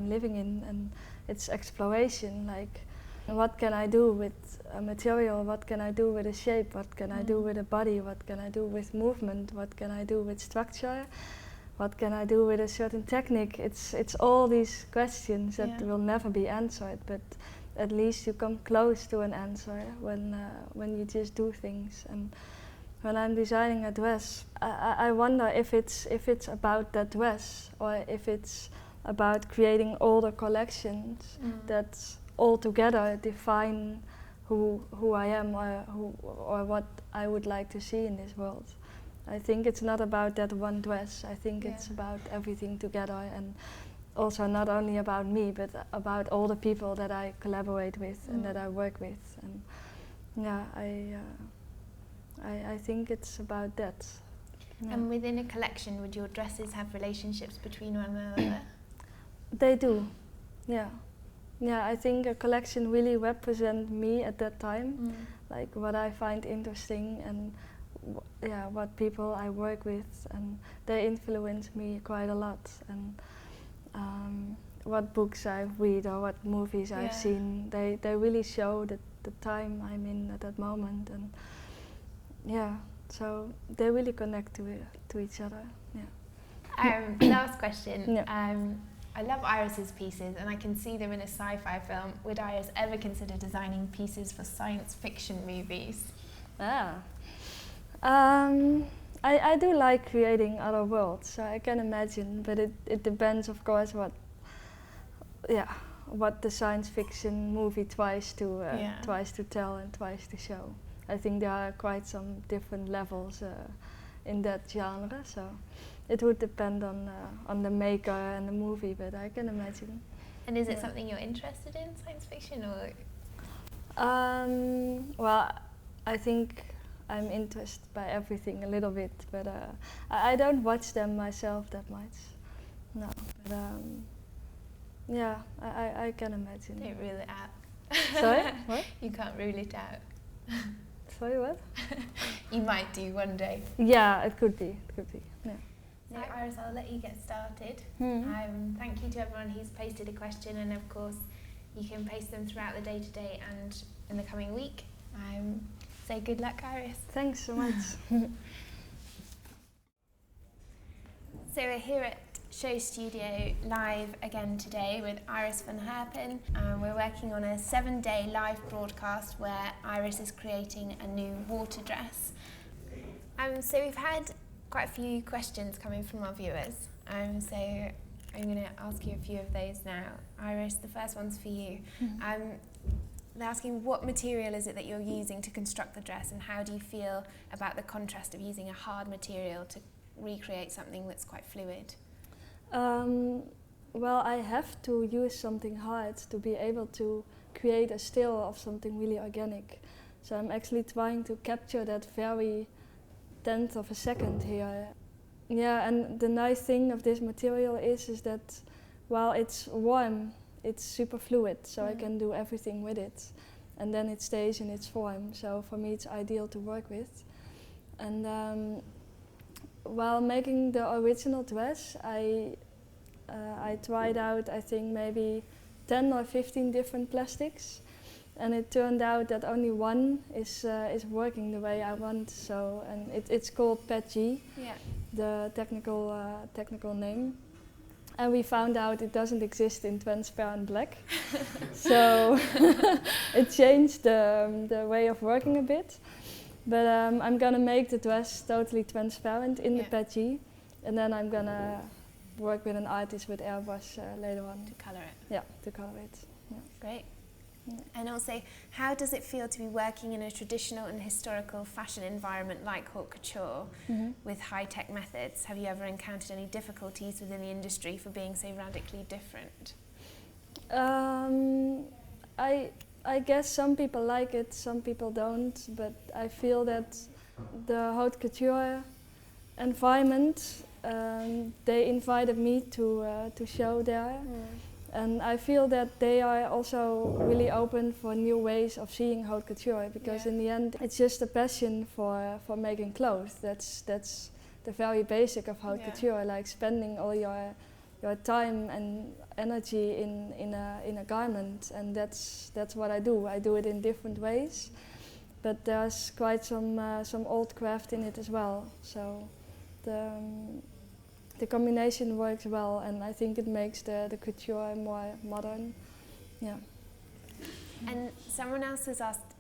living in, and it's exploration. Like, what can I do with a material? What can I do with a shape? What can I do with a body? What can I do with movement? What can I do with structure? what can I do with a certain technique? It's all these questions that will never be answered, but at least you come close to an answer when you just do things. And when I'm designing a dress, I wonder if it's about that dress or if it's about creating older collections that all together define who I am or what I would like to see in this world. I think it's not about that one dress. I think it's about everything together, and also not only about me, but about all the people that I collaborate with and that I work with. And yeah, I think it's about that. Yeah. And within a collection, would your dresses have relationships between one another? They do, yeah. Yeah, I think a collection really represents me at that time, like what I find interesting and what people I work with, and they influence me quite a lot. And what books I've read or what movies I've seen, they really show the time I'm in at that moment, and so they really connect to each other. Last question. I love Iris's pieces, and I can see them in a sci-fi film. Would Iris ever consider designing pieces for science fiction movies? I do like creating other worlds, so I can imagine, but it depends, of course, what the science fiction movie tries to tell and tries to show. I think there are quite some different levels in that genre, so it would depend on the maker and the movie, but I can imagine. And is it something you're interested in, science fiction, or? Well, I think I'm interested by everything a little bit, but I don't watch them myself that much. No, but I can imagine. Don't rule it out. Sorry? What? You can't rule it out. Sorry, what? You might do one day. Yeah, it could be. Yeah. So Iris, I'll let you get started. Thank you to everyone who's posted a question, and of course you can post them throughout the day today and in the coming week. So good luck, Iris. Thanks so much. So we're here at SHOWstudio live again today with Iris van Herpen. We're working on a 7-day live broadcast where Iris is creating a new water dress. So we've had quite a few questions coming from our viewers. So I'm going to ask you a few of those now. Iris, the first one's for you. They're asking, what material is it that you're using to construct the dress, and how do you feel about the contrast of using a hard material to recreate something that's quite fluid? Well, I have to use something hard to be able to create a still of something really organic. So I'm actually trying to capture that very tenth of a second here. Yeah, and the nice thing of this material is that while it's warm, it's super fluid, so I can do everything with it. And then it stays in its form, so for me it's ideal to work with. And while making the original dress, I tried out, I think, maybe 10 or 15 different plastics. And it turned out that only one is working the way I want. So, and it's called PETG, the technical name. And we found out it doesn't exist in transparent black. So it changed the way of working a bit. But I'm gonna make the dress totally transparent in the PETG, and then I'm gonna work with an artist with airbrush later on. To colour it? Yeah, to colour it. Yeah. Great. And also, how does it feel to be working in a traditional and historical fashion environment like haute couture with high-tech methods? Have you ever encountered any difficulties within the industry for being so radically different? I guess some people like it, some people don't, but I feel that the haute couture environment, they invited me to show there. And I feel that they are also really open for new ways of seeing haute couture, because in the end it's just a passion for making clothes. That's the very basic of haute couture, like spending all your time and energy in a garment, and that's what I do. I do it in different ways, but there's quite some old craft in it as well. So the combination works well, and I think it makes the couture more modern. Yeah. And someone else has asked,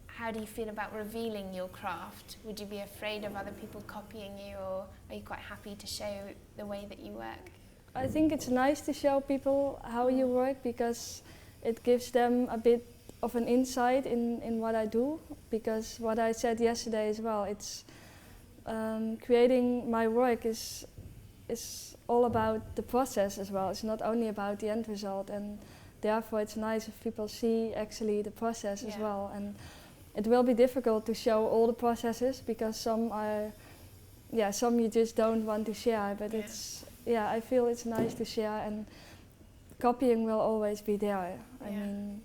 how do you feel about revealing your craft? Would you be afraid of other people copying you, or are you quite happy to show the way that you work? I think it's nice to show people how you work, because it gives them a bit of an insight in what I do. Because what I said yesterday as well, it's creating my work is all about the process as well. It's not only about the end result, and therefore it's nice if people see actually the process as well. And it will be difficult to show all the processes, because some are, some you just don't want to share, but I feel it's nice to share, and copying will always be there. I mean,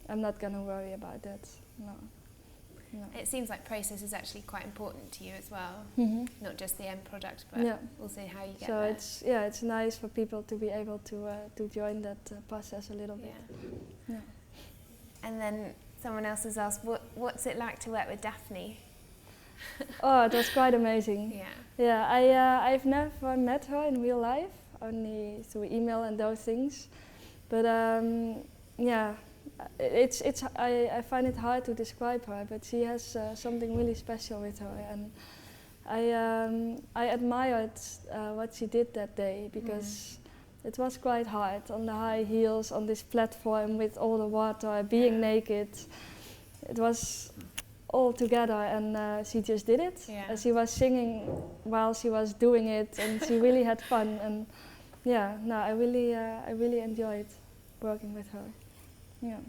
I'm not gonna worry about that, no. It seems like process is actually quite important to you as well, not just the end product, but also how you get there. So it's nice for people to be able to join that process a little bit. Yeah. And then someone else has asked, what's it like to work with Daphne? Oh, it was quite amazing. Yeah. I've never met her in real life, only through email and those things. But I find it hard to describe her, but she has something really special with her, and I admired what she did that day, because it was quite hard on the high heels on this platform with all the water, being naked. It was all together, and she just did it. She was singing while she was doing it, and she really had fun. And I really enjoyed working with her. Yeah.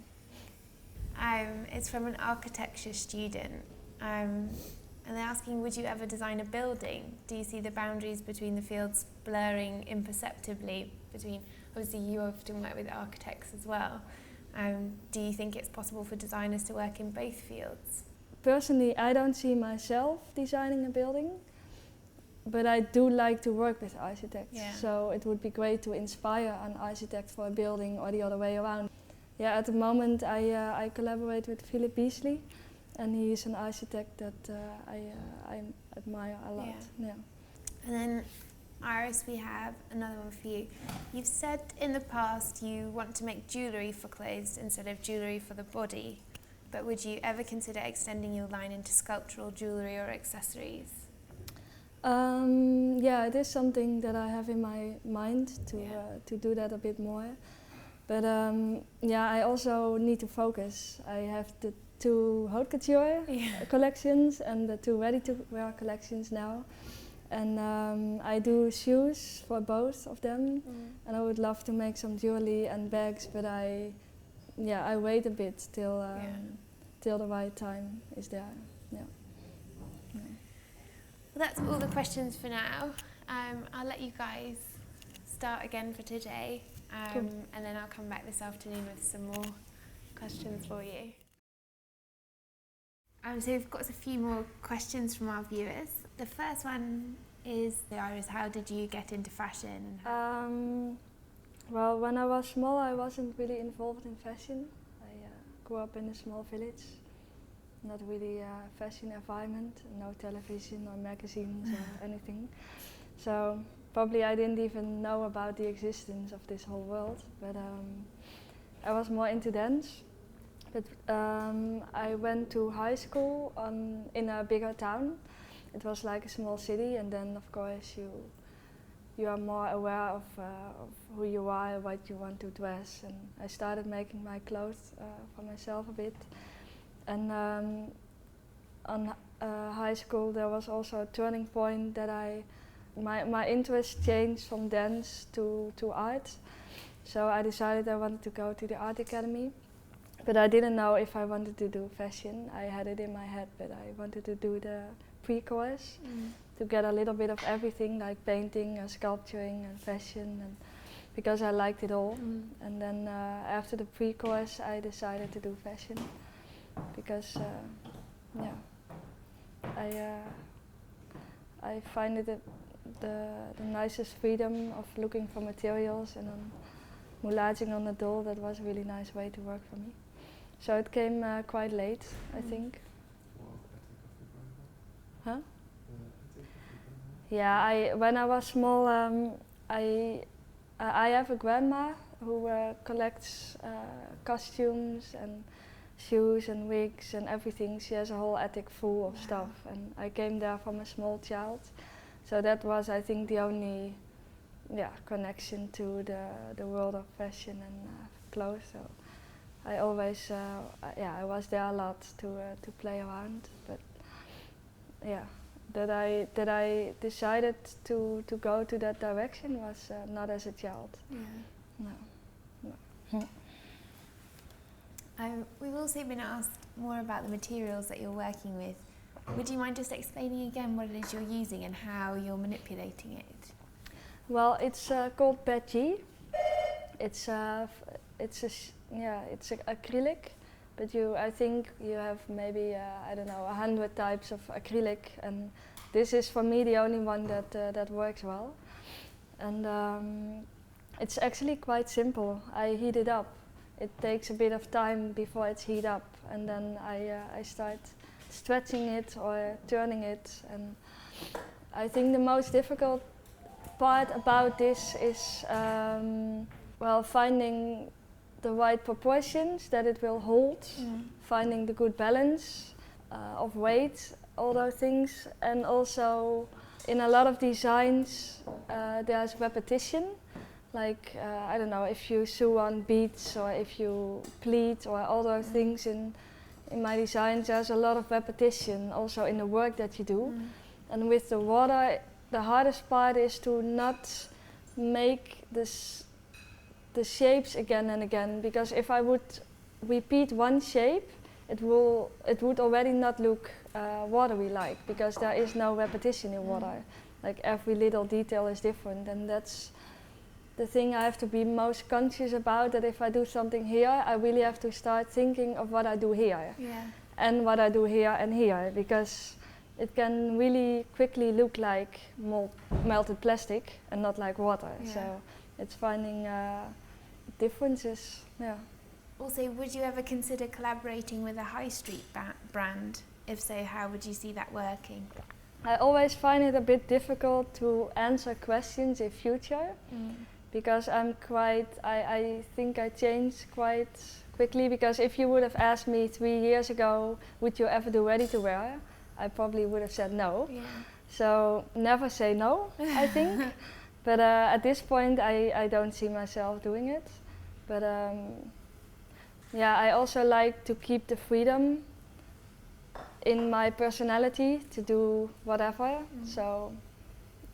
It's from an architecture student, and they're asking, would you ever design a building? Do you see the boundaries between the fields blurring imperceptibly between, obviously you often work with architects as well. Do you think it's possible for designers to work in both fields? Personally, I don't see myself designing a building, but I do like to work with architects. So it would be great to inspire an architect for a building, or the other way around. Yeah, at the moment I collaborate with Philip Beasley, and he is an architect that I admire a lot. Yeah. And then Iris, we have another one for you. You've said in the past you want to make jewellery for clothes instead of jewellery for the body, but would you ever consider extending your line into sculptural jewellery or accessories? It is something that I have in my mind to do that a bit more. But I also need to focus. I have the 2 haute couture collections and the 2 ready-to-wear collections now. And I do shoes for both of them. And I would love to make some jewelry and bags, but I wait a bit till the right time is there. Well, that's all the questions for now. I'll let you guys start again for today, and then I'll come back this afternoon with some more questions for you. So we've got a few more questions from our viewers. The first one is, Iris, how did you get into fashion? Well, when I was small, I wasn't really involved in fashion. I grew up in a small village. Not really a fashion environment, no television or magazines or anything. So probably I didn't even know about the existence of this whole world, but I was more into dance. But I went to high school in a bigger town. It was like a small city, and then of course you are more aware of who you are, what you want to dress, and I started making my clothes for myself a bit. And on high school there was also a turning point that my interest changed from dance to art. So I decided I wanted to go to the art academy, but I didn't know if I wanted to do fashion. I had it in my head, but I wanted to do the pre-course to get a little bit of everything, like painting and sculpturing and fashion, and because I liked it all. And then after the pre-course I decided to do fashion. Because I find it the nicest freedom of looking for materials and moulaging on a doll. That was a really nice way to work for me. So it came quite late, I think. Huh? Yeah, when I was small, I have a grandma who collects costumes and shoes and wigs and everything. She has a whole attic full of stuff, and I came there from a small child. So that was, I think, the only connection to the world of fashion and clothes. So I always, I was there a lot to play around. But yeah, that I decided to go to that direction was not as a child. Yeah. No. We've also been asked more about the materials that you're working with. Would you mind just explaining again what it is you're using and how you're manipulating it? Well, it's called PETG. It's acrylic, but I think you have maybe 100 types of acrylic, and this is for me the only one that works well. And it's actually quite simple. I heat it up. It takes a bit of time before it's heat up, and then I start stretching it or turning it. And I think the most difficult part about this is finding the right proportions that it will hold, finding the good balance of weight, all those things. And also in a lot of designs there's repetition. Like, I don't know, if you sew on beads or if you pleat or all those things in my designs, there's a lot of repetition also in the work that you do. And with the water, the hardest part is to not make the shapes again and again, because if I would repeat one shape, it would already not look watery like, because there is no repetition in water. Like every little detail is different, and that's the thing I have to be most conscious about, that if I do something here, I really have to start thinking of what I do here and what I do here and here, because it can really quickly look like melted plastic and not like water. So it's finding differences. Yeah. Also, would you ever consider collaborating with a high street brand? If so, how would you see that working? I always find it a bit difficult to answer questions in future. Because I think I change quite quickly, because if you would have asked me 3 years ago, would you ever do ready to wear? I probably would have said no. So never say no, I think. But at this point I don't see myself doing it. But I also like to keep the freedom in my personality to do whatever. So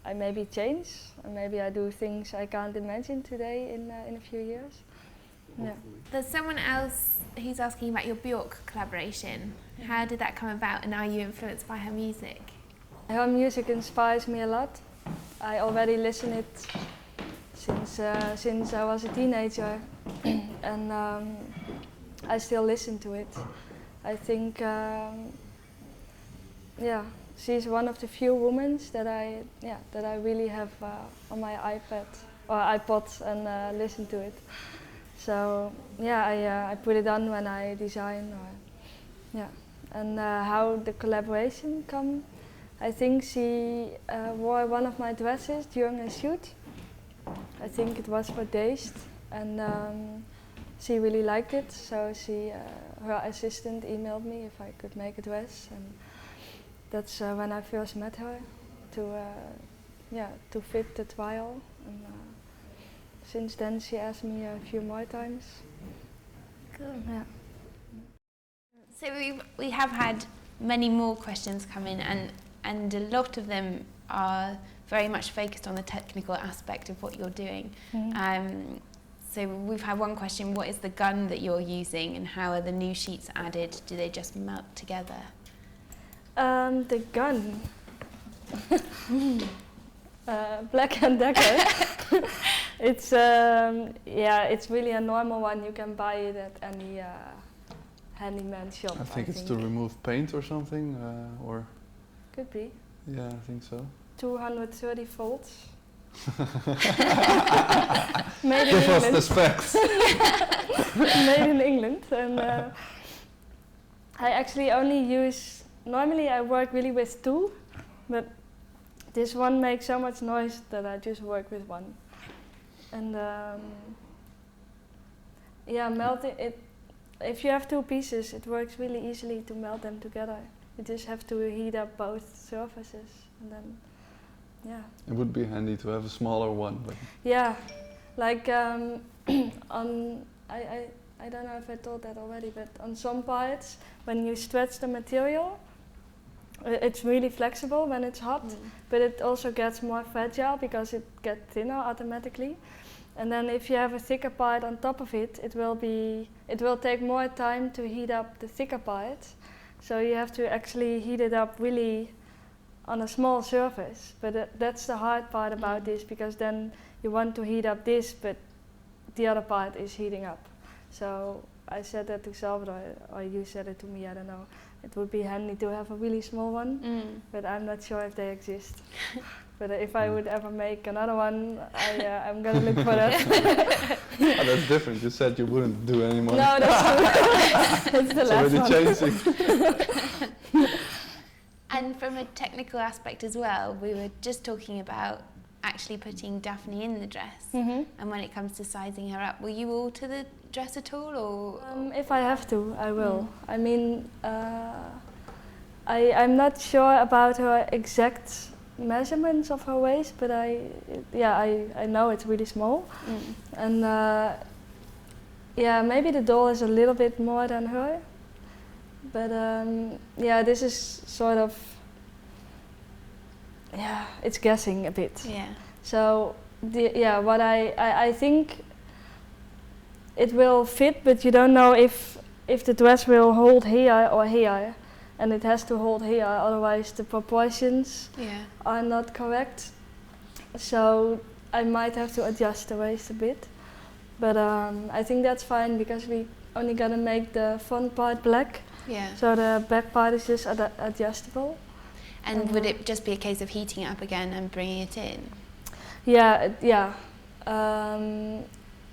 I maybe change, or maybe I do things I can't imagine today in a few years. Yeah. There's someone else who's asking about your Björk collaboration. How did that come about, and are you influenced by her music? Her music inspires me a lot. I already listen it since I was a teenager, and I still listen to it. I think, she's one of the few women that I really have on my iPad or iPod and listen to it. So I put it on when I design. And how the collaboration come? I think she wore one of my dresses during a shoot. I think it was for Dazed, and she really liked it. So her assistant emailed me if I could make a dress, and that's when I first met her to fit the trial. And since then she asked me a few more times. Cool. Yeah. So we have had many more questions come in, and a lot of them are very much focused on the technical aspect of what you're doing. So we've had one question: what is the gun that you're using, and how are the new sheets added? Do they just melt together? The gun. Black & Decker. It's really a normal one. You can buy it at any handyman shop. I think it's to remove paint or something, or. Could be. Yeah, I think so. 230 volts. Give us the specs. Made in England, and I actually only use. Normally, I work really with 2, but this one makes so much noise that I just work with one. And yeah, melting it. If you have two pieces, it works really easily to melt them together. You just have to heat up both surfaces, and then, yeah. It would be handy to have a smaller one, but yeah, like on I don't know if I told that already, but on some parts, when you stretch the material, it's really flexible when it's hot, but it also gets more fragile because it gets thinner automatically. And then if you have a thicker part on top of it, it will take more time to heat up the thicker part. So you have to actually heat it up really on a small surface. But that's the hard part about this, because then you want to heat up this, but the other part is heating up. So I said that to Salvador, or you said it to me, I don't know. It would be handy to have a really small one, but I'm not sure if they exist. But if I would ever make another one, I'm gonna look for that. Oh, that's different. You said you wouldn't do anymore. No, that's true. It's the last one. Changing. And from a technical aspect as well, we were just talking about actually putting Daphne in the dress. And when it comes to sizing her up, will you alter the dress at all, or? If I have to, I will. I mean, I'm not sure about her exact measurements of her waist, but I know it's really small. And yeah, maybe the doll is a little bit more than her. But yeah, this is sort of, yeah, it's guessing a bit. Yeah. So what I think it will fit, but you don't know if the dress will hold here or here, and it has to hold here, otherwise the proportions are not correct. So I might have to adjust the waist a bit, but I think that's fine because we only gonna make the front part black. Yeah. So the back part is just adjustable. And would it just be a case of heating it up again and bringing it in? Yeah.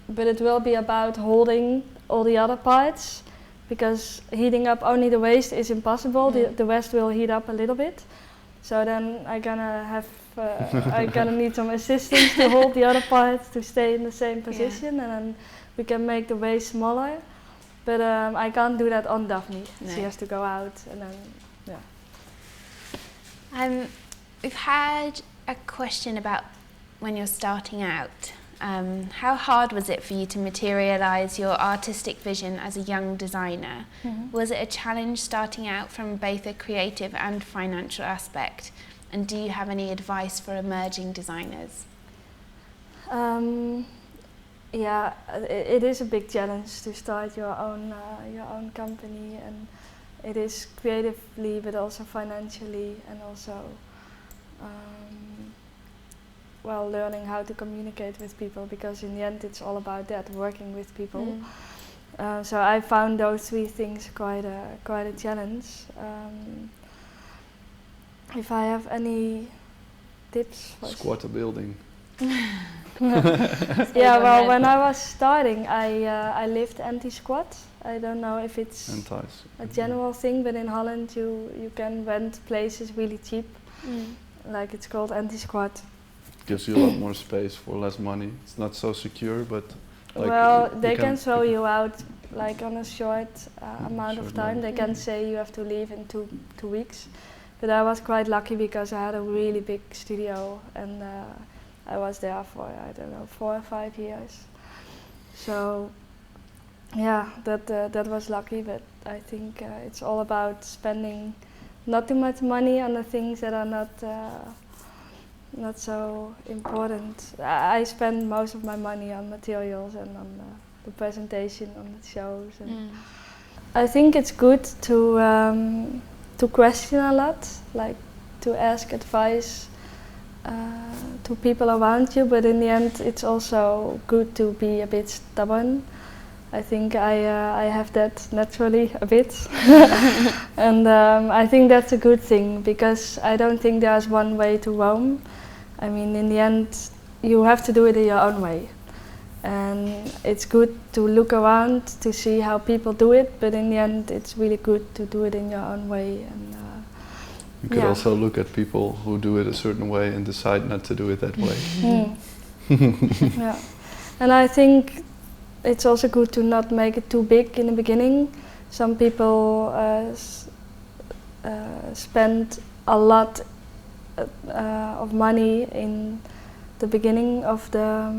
But it will be about holding all the other parts, because heating up only the waist is impossible. The rest will heat up a little bit. So then I'm gonna need some assistance to hold the other parts to stay in the same position, and then we can make the waist smaller. But I can't do that on Daphne. No. She has to go out, and then we've had a question about when you're starting out. How hard was it for you to materialise your artistic vision as a young designer? Was it a challenge starting out from both a creative and financial aspect? And do you have any advice for emerging designers? Yeah, it is a big challenge to start your own company, and it is creatively but also financially, and also learning how to communicate with people, because in the end it's all about that, working with people. So I found those three things quite a challenge. If I have any tips for squat a building. Yeah, well, when I was starting, I lived anti-squat. I don't know if it's a general thing, but in Holland you can rent places really cheap. Like it's called anti-squat. Gives you a lot more space for less money. It's not so secure, but like well, they can throw you out like on a short amount of time. They can say you have to leave in two weeks. But I was quite lucky because I had a really big studio, and I was there for, I don't know, 4 or 5 years. So yeah, that was lucky, but I think it's all about spending not too much money on the things that are not so important. I spend most of my money on materials and on the presentation, on the shows. And I think it's good to question a lot, like to ask advice to people around you, but in the end it's also good to be a bit stubborn. I think I have that naturally a bit. And I think that's a good thing, because I don't think there's one way to Rome. I mean, in the end you have to do it in your own way. And it's good to look around to see how people do it, but in the end it's really good to do it in your own way. And You could also look at people who do it a certain way and decide not to do it that way. Yeah, and I think it's also good to not make it too big in the beginning. Some people spend a lot of money in the beginning of the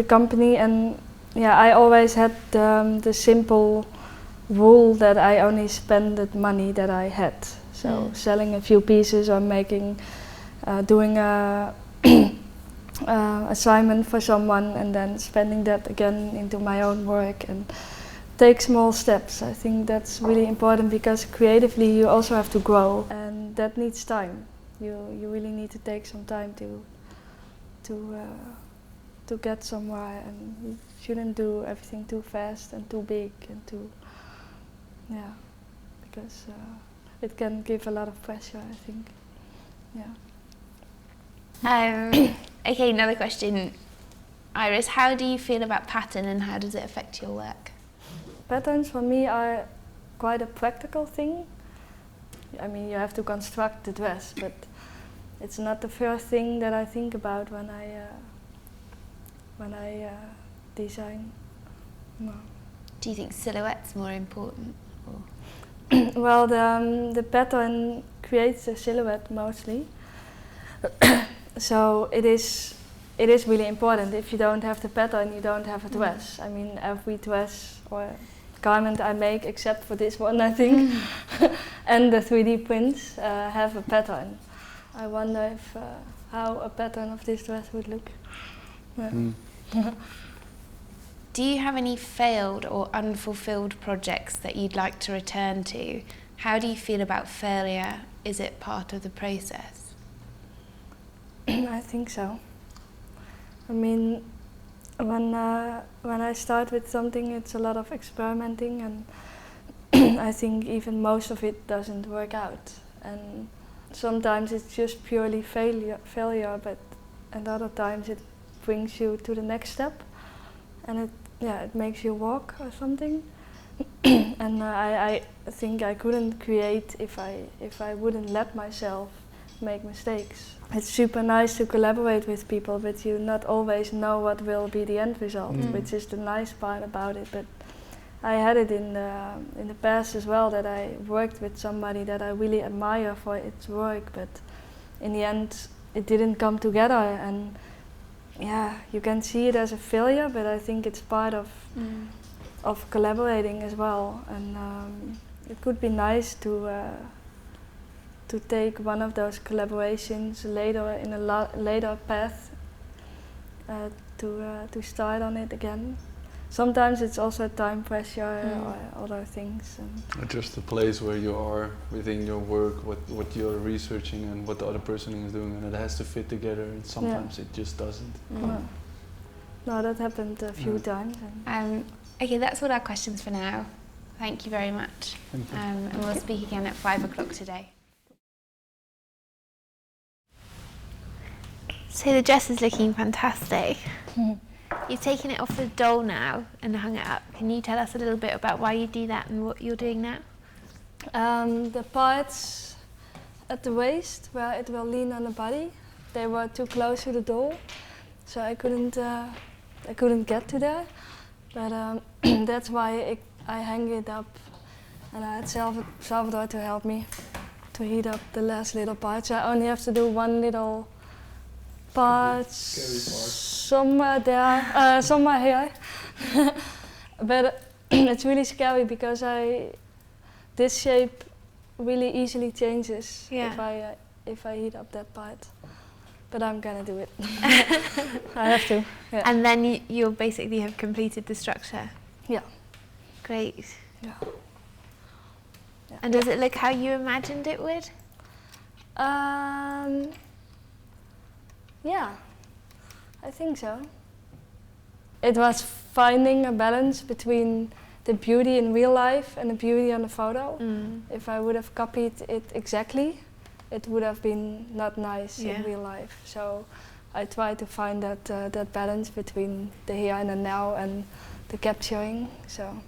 company, and yeah, I always had the simple rule that I only spend the money that I had. So selling a few pieces or doing a assignment for someone and then spending that again into my own work, and take small steps. I think that's really important because creatively you also have to grow, and that needs time. You really need to take some time to get somewhere, and you shouldn't do everything too fast and too big and because it can give a lot of pressure, I think. Okay, another question. Iris, how do you feel about pattern and how does it affect your work? Patterns for me are quite a practical thing. I mean, you have to construct the dress, but it's not the first thing that I think about when I design. No. Do you think silhouette's more important? Well, the pattern creates the silhouette mostly. So it is really important. If you don't have the pattern, you don't have a dress. I mean, every dress or garment I make, except for this one, I think, and the 3D prints have a pattern. I wonder if how a pattern of this dress would look. Do you have any failed or unfulfilled projects that you'd like to return to? How do you feel about failure? Is it part of the process? I think so. I mean, when I start with something, it's a lot of experimenting, and I think even most of it doesn't work out. And sometimes it's just purely failure, but at other times it brings you to the next step, and it makes you walk or something. And I think I couldn't create if I wouldn't let myself make mistakes. It's super nice to collaborate with people, but you not always know what will be the end result, which is the nice part about it. But I had it in the past as well, that I worked with somebody that I really admire for its work, but in the end it didn't come together, and yeah, you can see it as a failure, but I think it's part of collaborating as well, and it could be nice to take one of those collaborations later in a later path to start on it again. Sometimes it's also time pressure or other things. Or just the place where you are within your work, what you're researching and what the other person is doing, and it has to fit together, and sometimes it just doesn't. No, that happened a few times. Okay, that's all our questions for now. Thank you very much. Thank you. And we'll speak again at 5 o'clock today. So the dress is looking fantastic. You've taken it off the doll now and hung it up. Can you tell us a little bit about why you do that and what you're doing now? The parts at the waist where it will lean on the body, they were too close to the doll, so I couldn't get to there. But that's why I hang it up, and I had Salvador to help me to heat up the last little parts. So I only have to do one little part somewhere there, somewhere here. But it's really scary because this shape really easily changes if I heat up that part. But I'm gonna do it. I have to. Yeah. And then you'll basically have completed the structure. Yeah. Great. Yeah. And does it look how you imagined it would? Yeah, I think so. It was finding a balance between the beauty in real life and the beauty on the photo. If I would have copied it exactly, it would have been not nice in real life. So I try to find that balance between the here and the now and the capturing. So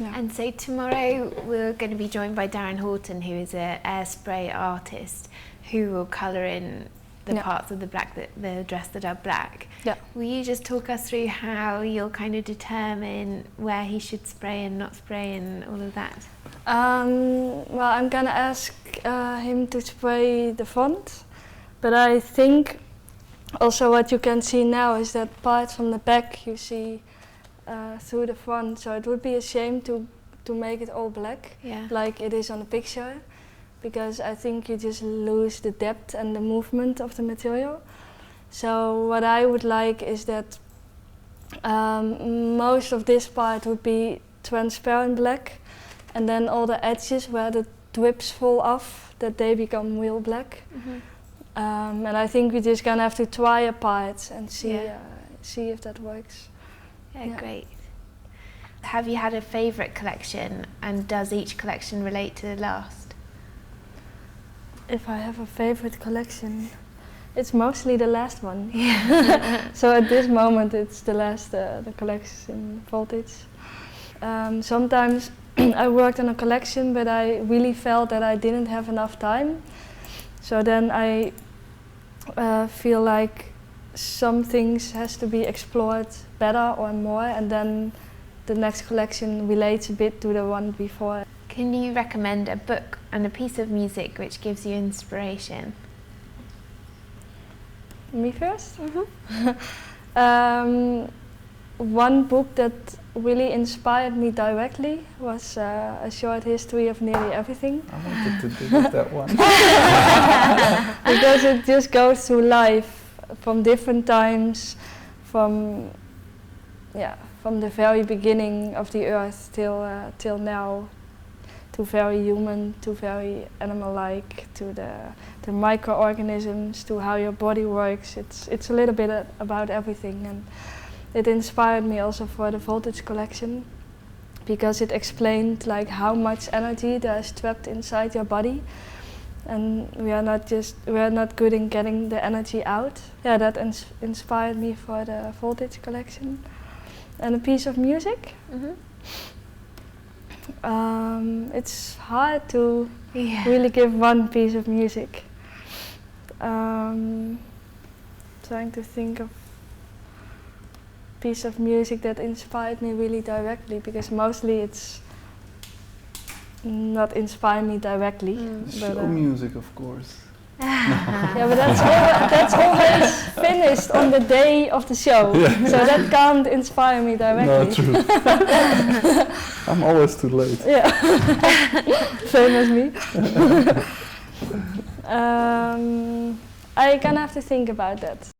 Yeah. And so tomorrow we're going to be joined by Darren Horton, who is an airspray artist who will colour in the parts of the dress that are black. Yeah. Will you just talk us through how you'll kind of determine where he should spray and not spray and all of that? Well, I'm gonna ask him to spray the front, but I think also what you can see now is that parts from the back you see through the front, so it would be a shame to make it all black, like it is on the picture, because I think you just lose the depth and the movement of the material. So what I would like is that most of this part would be transparent black, and then all the edges where the drips fall off, that they become real black. And I think we're just gonna have to try a part and see if that works. Yeah, great. Have you had a favourite collection, and does each collection relate to the last? If I have a favourite collection, it's mostly the last one. So at this moment it's the last the collection Voltage. Sometimes I worked on a collection, but I really felt that I didn't have enough time. So then I feel like some things has to be explored better or more, and then the next collection relates a bit to the one before. Can you recommend a book and a piece of music which gives you inspiration? Me first? One book that really inspired me directly was A Short History of Nearly Everything. I wanted to do that one. Because it just goes through life from different times, from the very beginning of the earth till now, to very human, to very animal-like, to the microorganisms, to how your body works. It's a little bit about everything, and it inspired me also for the Voltage collection, because it explained like how much energy there is trapped inside your body, and we are not good in getting the energy out. Yeah, that inspired me for the Voltage collection. And a piece of music. It's hard to really give one piece of music. Trying to think of a piece of music that inspired me really directly, because mostly it's not inspire me directly. Show music, of course. Yeah, but that's always finished on the day of the show, so that can't inspire me directly. No, true. I'm always too late. Yeah, same as me. I'm gonna have to think about that.